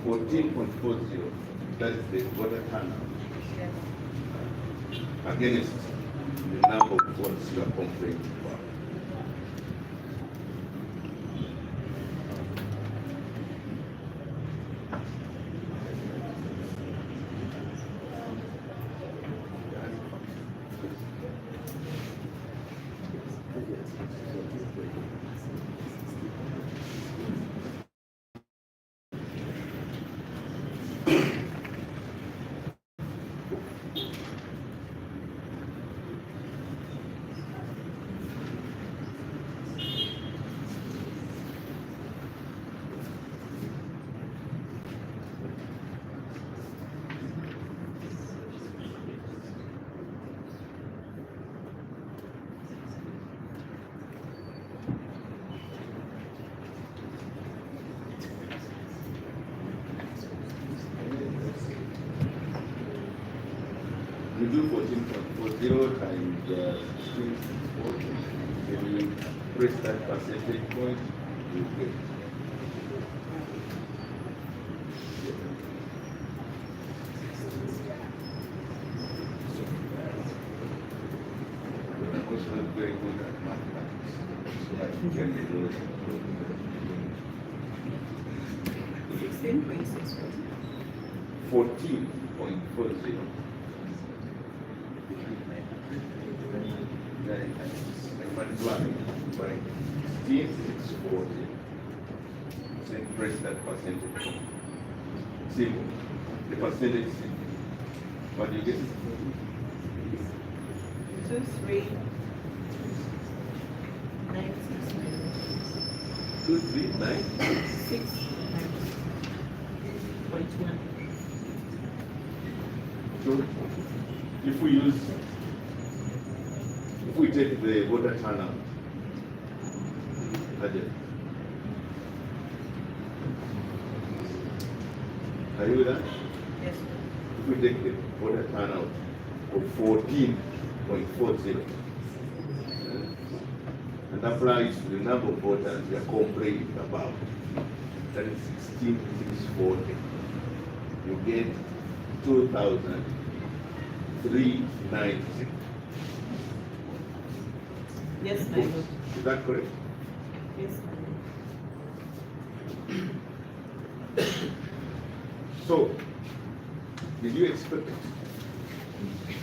14.40, that is the voter turnout, against the number of votes you are complaining about. You do 14.40 times 640, then you press that percentage point, you get. The question is very good at mathematics, so that you can be those. 14.40. Then press that percentage. Simple. The percentage is simple. What do you get? 2, 3, 9, 2, 3, 9. 6, 9.1. So if we take the voter turnout, are you with that? Yes. If we take the voter turnout of 14.40 and applies to the number of voters we are complaining about, that is 16,640, you get 2,396. Yes, my lord. Is that correct? Yes, my lord. So, did you expect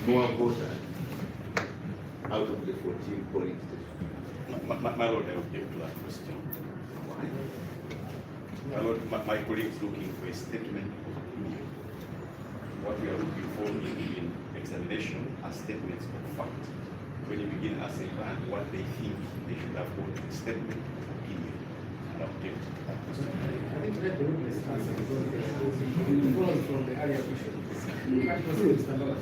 more voters out of the 14 polling stations? My lord, I object to that question. My lord, my colleague is looking for a statement of opinion. What we are looking for in examination are statements of fact. When you begin asking what they think they should have got a statement of opinion and object to that question. I think let the witness answer because it follows from the earlier question. You can't proceed, Mr. Lord.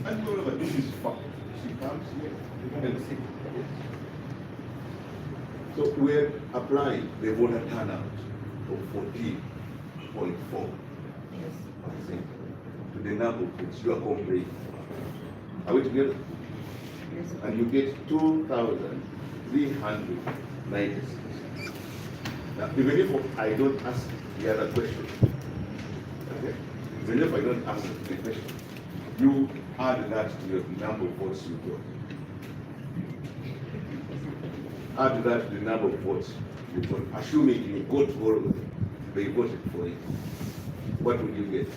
And moreover, this is fact. She comes here. And see. So we're applying the voter turnout of 14.4% to the number which you are complaining. Are we together? Yes. And you get 2,396. Now, even if I don't ask the other question, okay? Even if I don't ask the question, you add that to the number of votes you got. Add that to the number of votes you got. Assuming you got all of them, they voted for it. What would you get?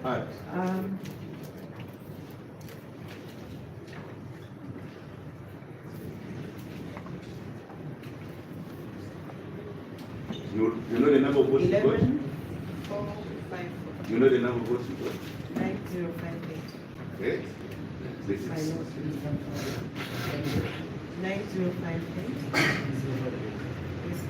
Add. You know the number of votes you got? 11, 4, 5, You know the number of votes you got? 9058. Okay? This My is lord, 9058. Yes,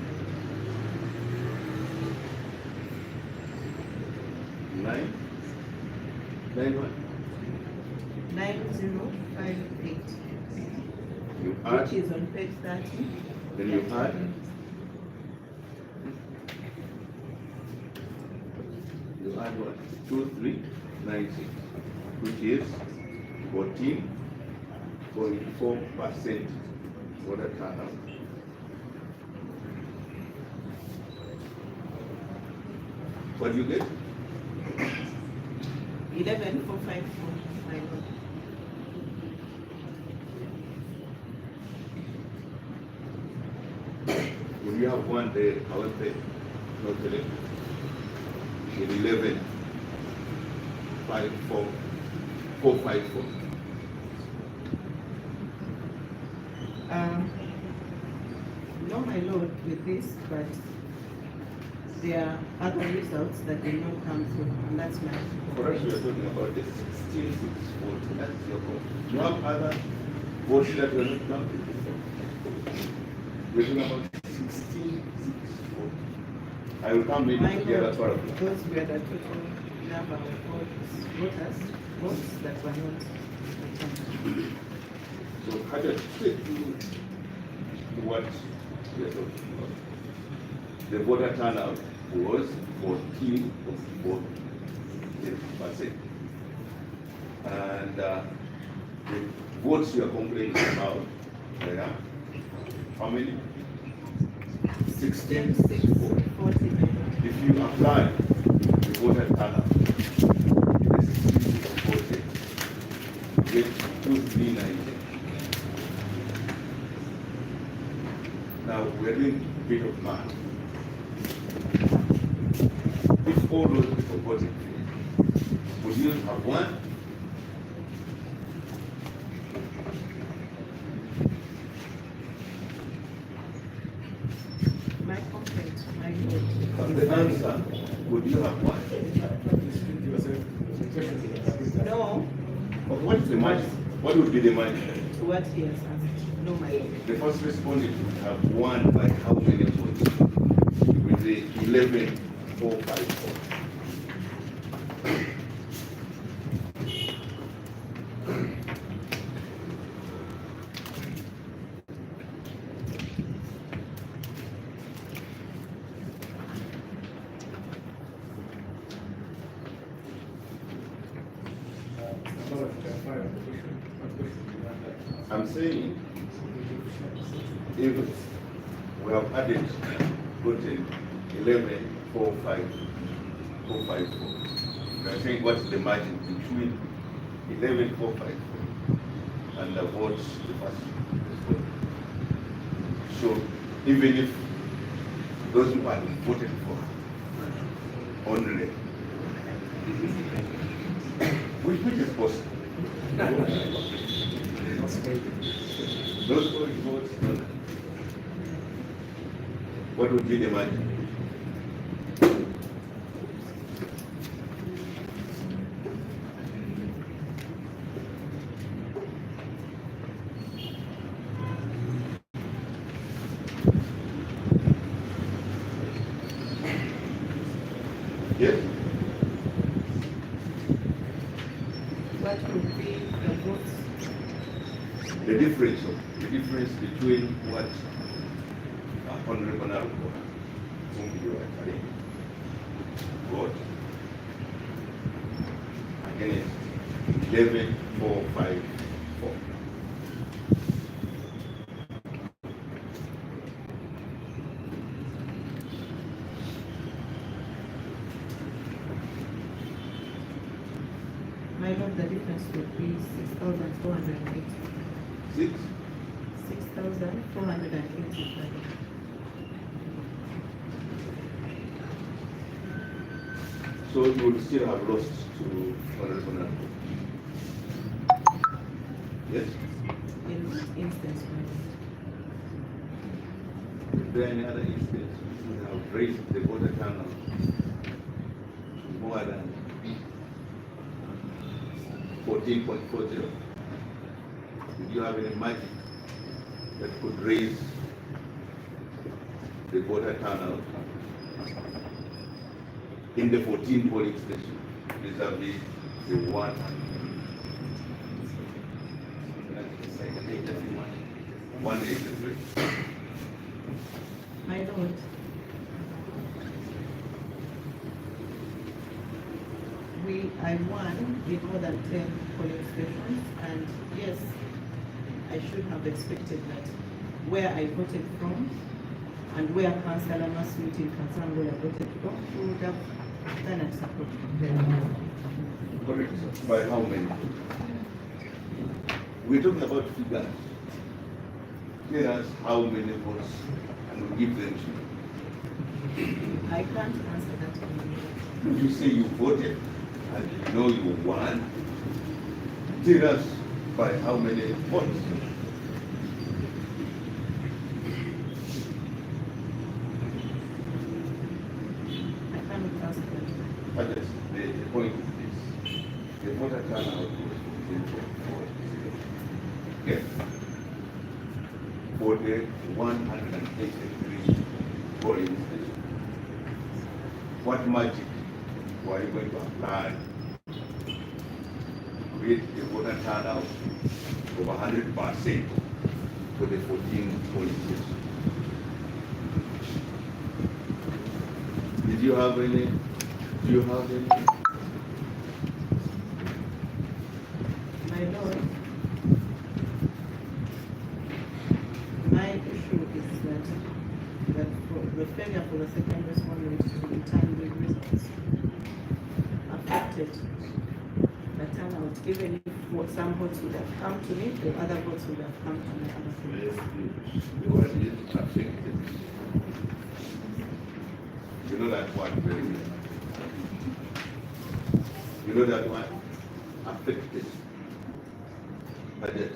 9 what? 9058. You add, Which is on page 30. then you add. You add what? 2396, which is 14.4% voter turnout. What do you get? 11,454, my lord. When you have one day, I will pay. No telling. In 11, 5, 4, 4, 5, 4. No, my lord, with this, but there are other results that did not come through, and that's my. For us, we are talking about the 16,640. That's your call. You have other votes that were not counted. We're talking about 16,640. I will come in My together lord, for those were the total number of votes that were not returned. So, I just straight to what we are talking about. The voter turnout was 14.4%. And the votes you are complaining about, they are how many? 16,640. 40. If you apply the voter turnout, the 16,640, you get 2,390. Now we're doing a bit of math. If all those people voted, would you have won? My complaint, my lord. The answer, would you have won? No, But what is the margin? What would be the margin? what he has asked. No, my lord. The first respondent would have won by how many votes? With the 11,454. I'm saying, if we have added, put in 11,454, we are saying what's the margin between 11,454 and the votes the first respondent. So even if those who had voted for only, which is possible. Those who vote, what would be the margin? Yes? What would be the votes? The difference between what Honorable Nalukoola, whom you are carrying, got against 11,454. My lord, the difference would be 6,480. 6? 6,485. So you would still have lost to Honorable Nalukoola. Yes? In this instance, my lord. Is there any other instance which would have raised the voter turnout to more than 14.40? Did you have any magic that could raise the voter turnout in the 14 polling stations vis-a-vis the 183? My lord, I won in more than 10 polling stations, and yes, I should have expected that where I voted from and where Councillor Maswit in Kansangula voted from, we would have then I support. Correct. By how many? We're talking about figures. Tell us how many votes and we give them to you. I can't answer that. You say you voted and you know you won. Tell us by how many votes. I cannot answer that. But the point is this. The voter turnout was 14.4. Yes. For the 183 polling stations. What magic were you going to apply to create a voter turnout of 100% for the 14 polling stations? Did you have any? Do you have any? My lord, my issue is that for the failure for the second respondent to return the results affected the turnout, even if some votes would have come to me, the other votes would have come to my other colleagues. The word is affected. You know that word very well. You know that one? Affected. But then,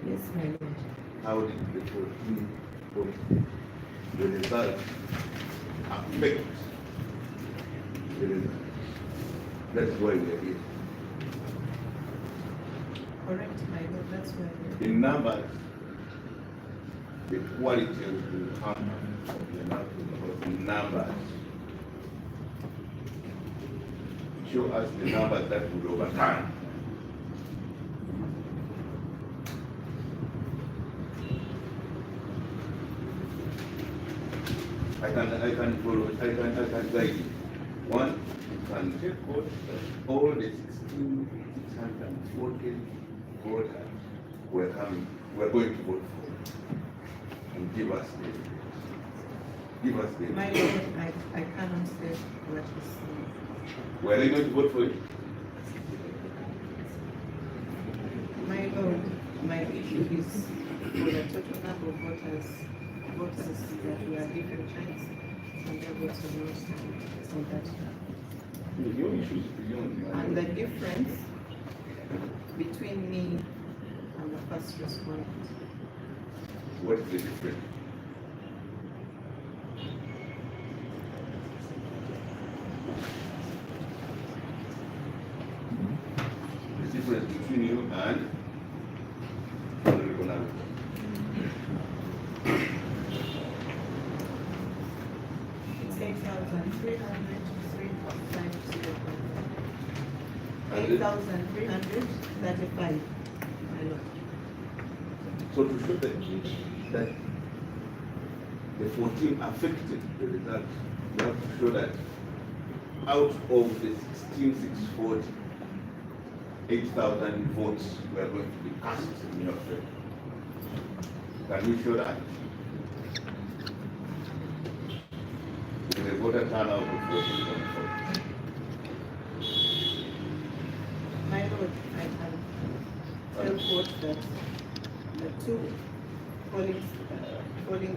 Yes, my lord. how did the result affect the result? That's why we are here. Correct, my lord, that's why. In numbers, the quality of the numbers show us the numbers that would overturn. I can follow, I can guide you. One, you can take out all the 16,640 voters we're going to vote for. And give us the My lord, I cannot say what is. Were they going to vote for it? My lord, my issue is for the total number of voters that we are given chance and their votes are not on that. Your issue is beyond. And the difference between me and the first respondent. What's the difference? The difference between you and Honorable Nalukoola. It's 8,300, 8,335, my lord. So to show that the 14 affected the result, you have to show that out of the 16,640, 8,000 votes were going to be cast in your favor. Can we show that? With the voter turnout of 14.4. My lord, I can tell court that the two polling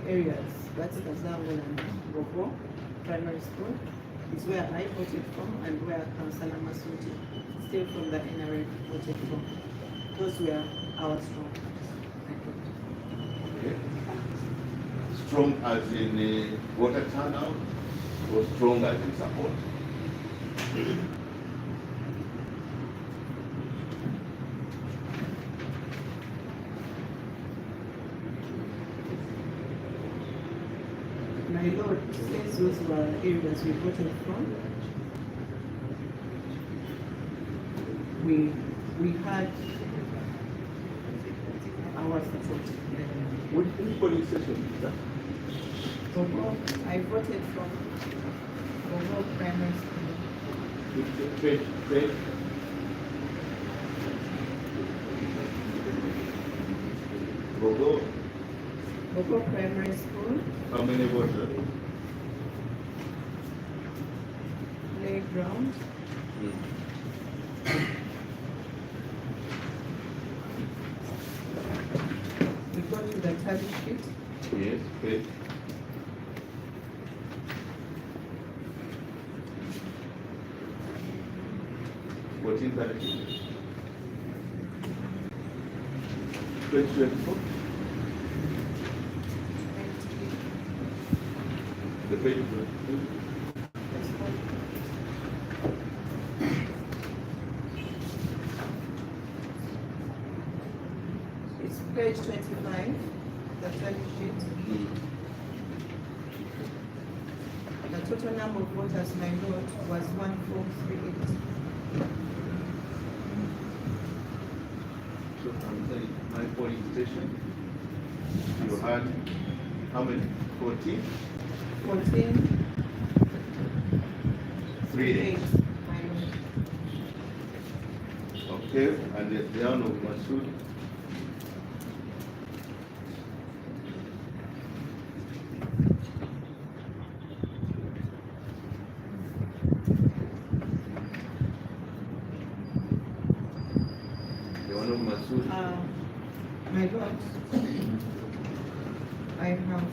areas, that's Kazango and Bobo Primary School, is where I voted from and where Councillor Masuti, still from the NRA, voted from. Those were our strong. Okay. Strong as in voter turnout or strong as in support? My lord, since those were areas we voted from, we had our support. Which polling station is that? Bobo, I voted from Bobo Primary School. Which Bogo. Boko Primary School, How many voters? playground, we go to the tally sheet, Yes, okay. Page 24. The page. it's page 25, the tally sheet. The total number of voters by vote was 1438. So I'm saying my polling station, you had how many? 14? 14, 3 days. 8. Okay, and the down of Masood. The one of Masood. My vote, I have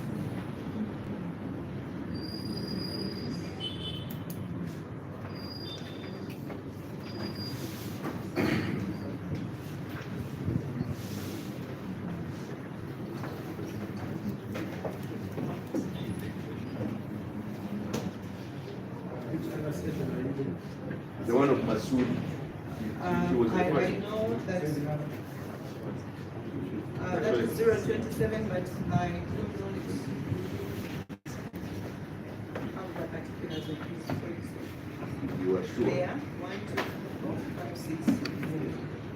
The one of Masood. She was the I first. know that that is 027, but I don't know it. How the particulars of this place. You are sure? There, 1, 2, 3, 4, 5, 6.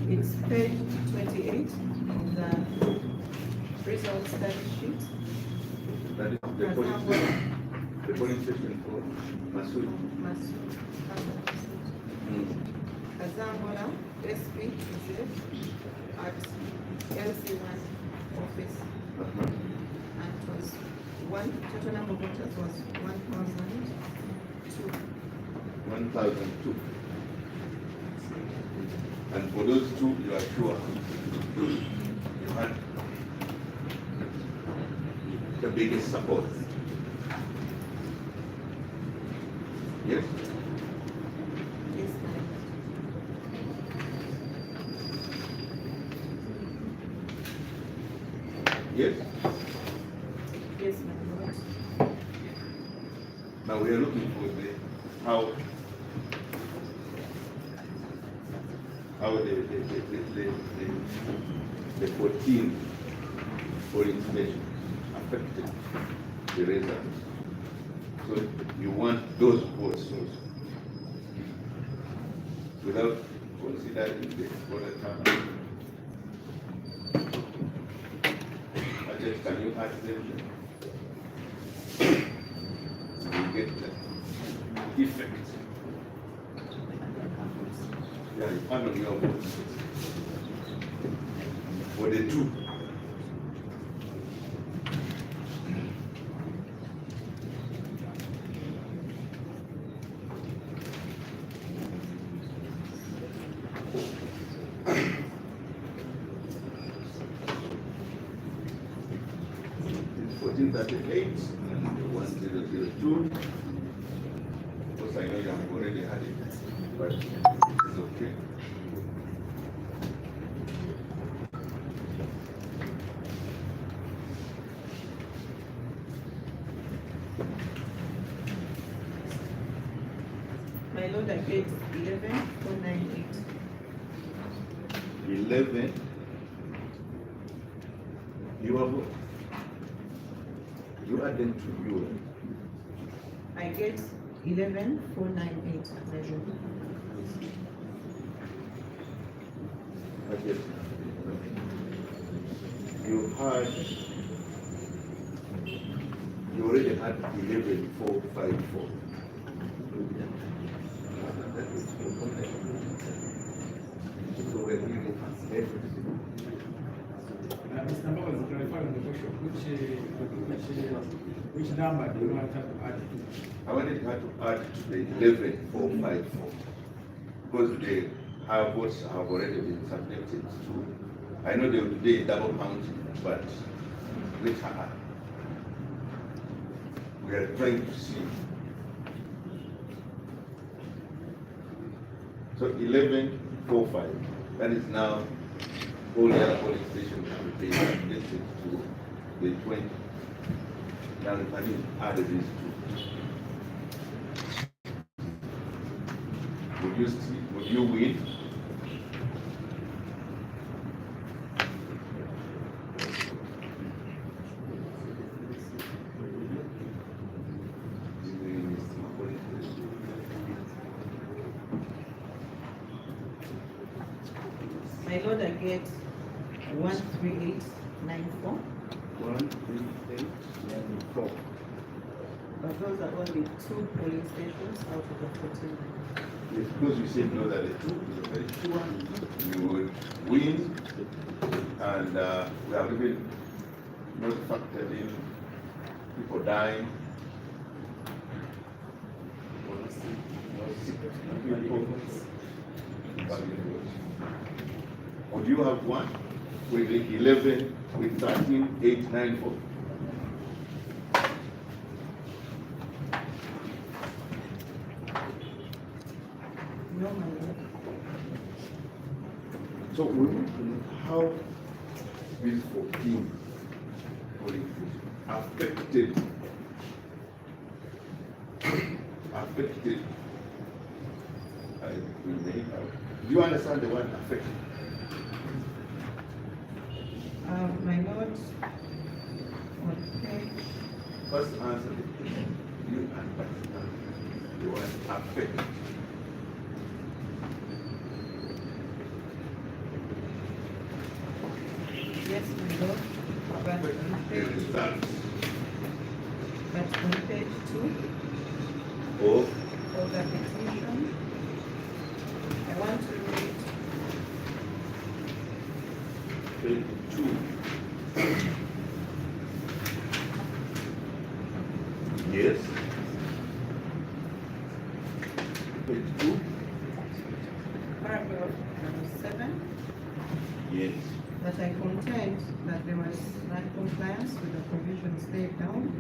It's page 28 of the results study sheet. That is the polling station for Masood. Kazangola, SP, at LC1 office. And it was total number of voters was 1,002. 1,002. And for those two, you are sure you had the biggest support. Yes? Yes, Yes? yes, my lord. Now we are looking for how the 14 polling stations affected the results. So you want those votes also, without considering the other time. state, can you add them? You get the effect. Yeah, you add on your vote. For the two. It's 1438 and 1002. Of course, I know you have already had it, but it's okay. My Lord, I get 11,498. 11. You are what? You add them to you. I get 11,498. My Lord. I get. You already had 11,454. So we're giving us everything. Mr. Mbaba is clarifying the question. Which number do you want to add to? I wanted her to add to the 11,454 because they have votes have already been subjected to. I know they will today double counting, but let her add. We are trying to see. So 11,455. That is now all the other polling stations have been subjected to the 20. Now can you add these two? Would you win? My Lord, I get 13894. 13894. But those are only 2 polling stations out of the 14. It's because you said no that the two is a very sure you would win, and we have even not factored in people dying. Would you have one with the 11 with 13,894? No, my Lord. So we want to know how these 14 polling stations affected do you understand the word affected? My Lord, on page, First answer the question. You understand the word affected? yes, my Lord, but on The page, results but on page 2 of of the petition, I want to read page 2. Yes. Page 2. paragraph 7, Yes. that I contend that there was non-compliance with the provisions laid down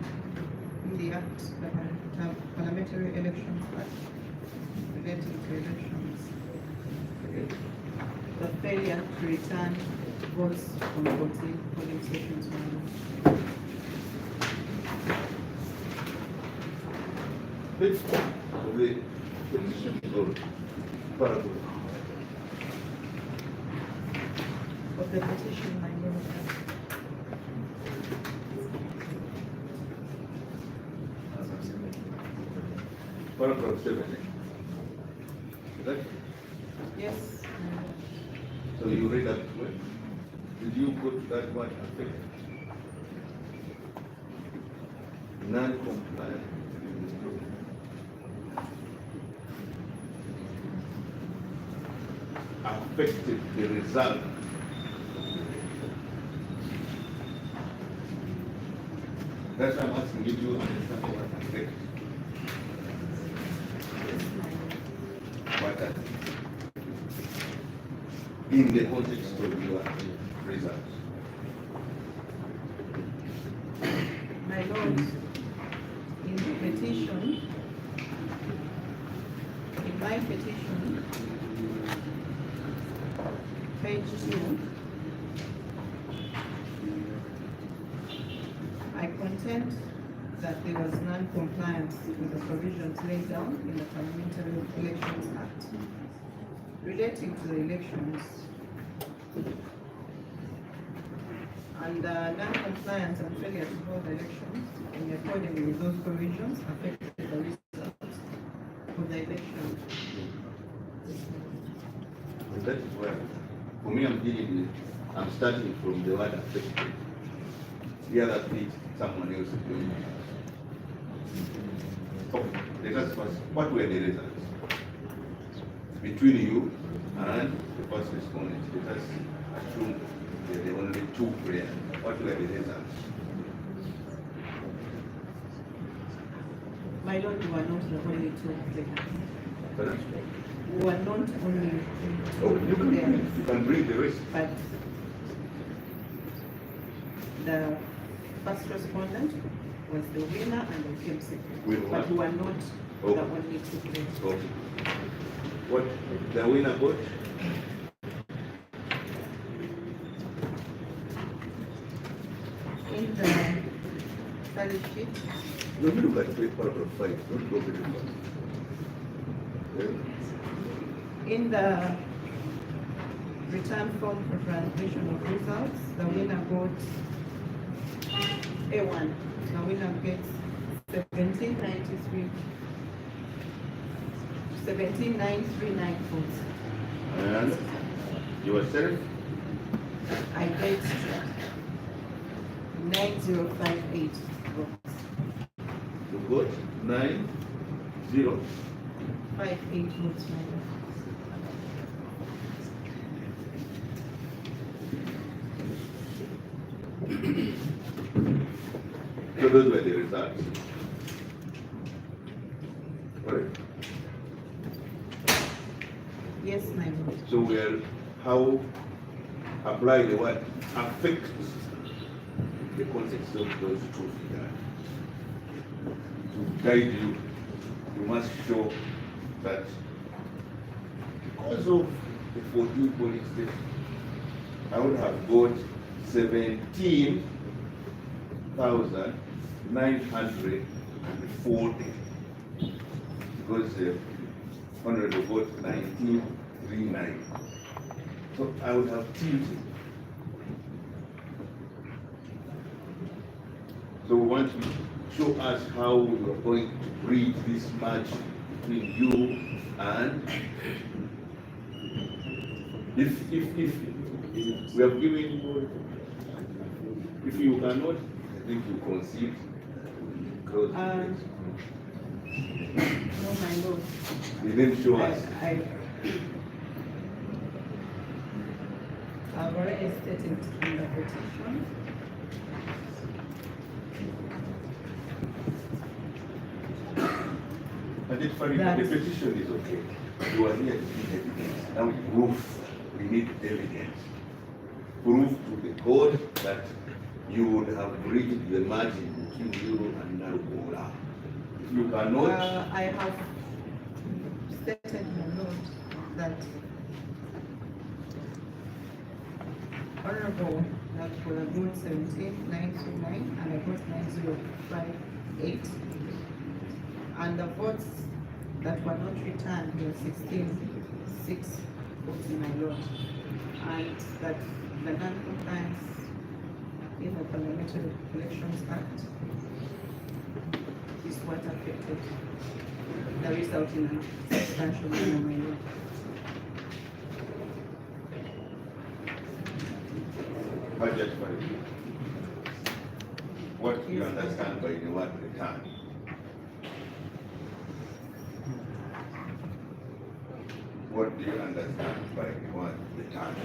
in the Act, the Parliamentary Elections Act relating to elections. The failure to return votes from 14 polling stations. Page 4 of the petition vote. Paragraph. Of the petition, my Lord. Paragraph 7. Right? Yes, my Lord. So you read that word. Did you put that word affected? non-compliant affected the result that's why I'm asking you to understand what affect. What affect in the context of your results. My Lord, in the petition, in my petition, page 2, I contend that there was non-compliance with the provisions laid down in the Parliamentary Elections Act relating to the elections, and non-compliance and failure to hold elections in accordance with those provisions affected the results of the election. And that is where, for me, I'm starting from the word affected. The other thing, someone else is doing. Okay, let us first, what were the results? Between you and the first respondent, let us assume that there were only 2 players. What were the results? My Lord, you are not the only 2 players. Pardon? You are not only Oh, 2 you players, can bring the rest. but the first respondent was the winner and the came second. With what? But you are not the Okay. only 2 players. Okay. What the winner got? In the tally sheet, No, you look at paragraph 5, don't go very far. in the return form for transmission of results, the winner got A1. The winner gets 1793. 17,939 votes. And yourself? I get 9058 votes. You got 90. 58 votes, my lord. So those were the results. Correct. Yes, my lord. So we are how apply the word affect the context of those 2 figures. To guide you, you must show that because of the 14 polling stations, I would have got 17,940 because honorable vote 1939. So I would have tilted. So we want to show us how we are going to bridge this match between you and if we have given, if you cannot, I think you concede. Close. No, my lord. You didn't show us. I've already stated in the petition. And it, the petition is okay. You are here to give evidence. Now proof. We need evidence. Proof to the court that you would have reached the margin between you and Nalukoola. If you cannot. I have stated, my lord, that Honorable Nalukoola got 17,939 and I got 9058. And the votes that were not returned were 16,6 votes, my lord. And that the non-compliance in the Parliamentary Elections Act is what affected the result in a substantial manner, my lord. What do you understand by the word return? What do you understand by the word return?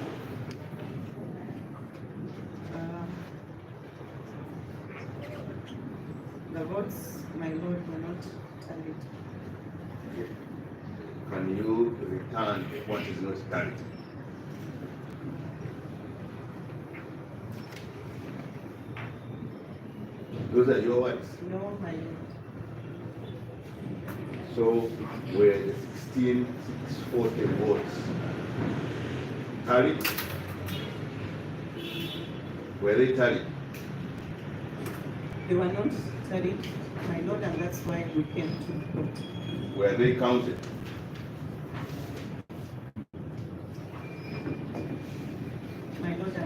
The votes, my lord, were not tallied. Can you return what is not tallied? Those are your words. No, my lord. So were the 16,640 votes tallied? Were they tallied? They were not tallied, my lord, and that's why we came to vote. Were they counted? My lord,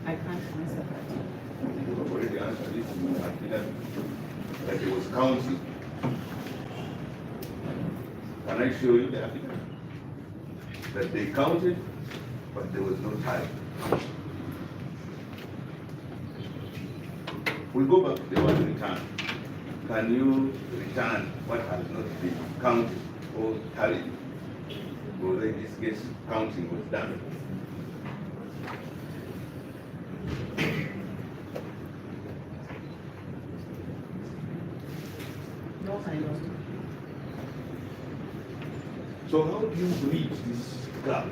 I can't answer that. You have already answered it in the affidavit that it was counting. Can I show you the affidavit? That they counted, but there was no tally. We go back to the word return. Can you return what has not been counted or tallied? Because in this case, counting was done. No, my lord. So how do you bridge this gap?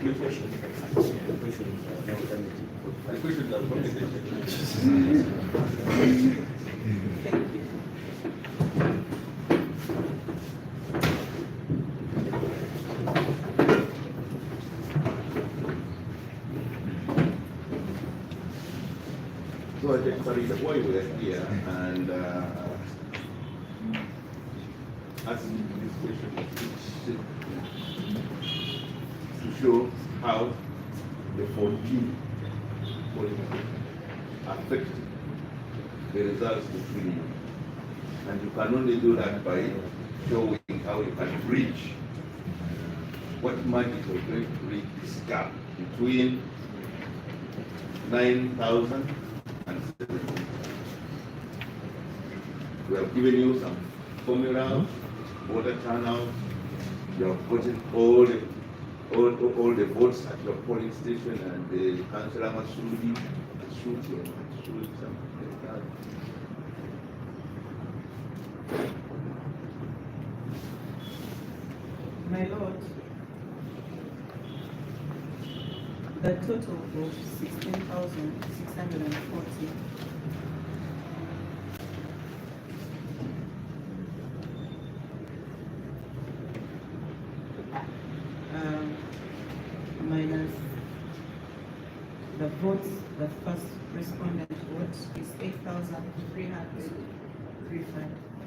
The questions are Thank you. So I think, sorry, the boy was here and asking this question to show how the 14 affect the results between you. And you can only do that by showing how you can bridge what magic is going to bridge this gap between 9,000 and 17. We have given you some formula, voter turnout. You have gotten all the votes at your polling station, and the councillor must shoot something like that. My lord, the total of 16,640 minus the votes, the first respondent vote is 8,335.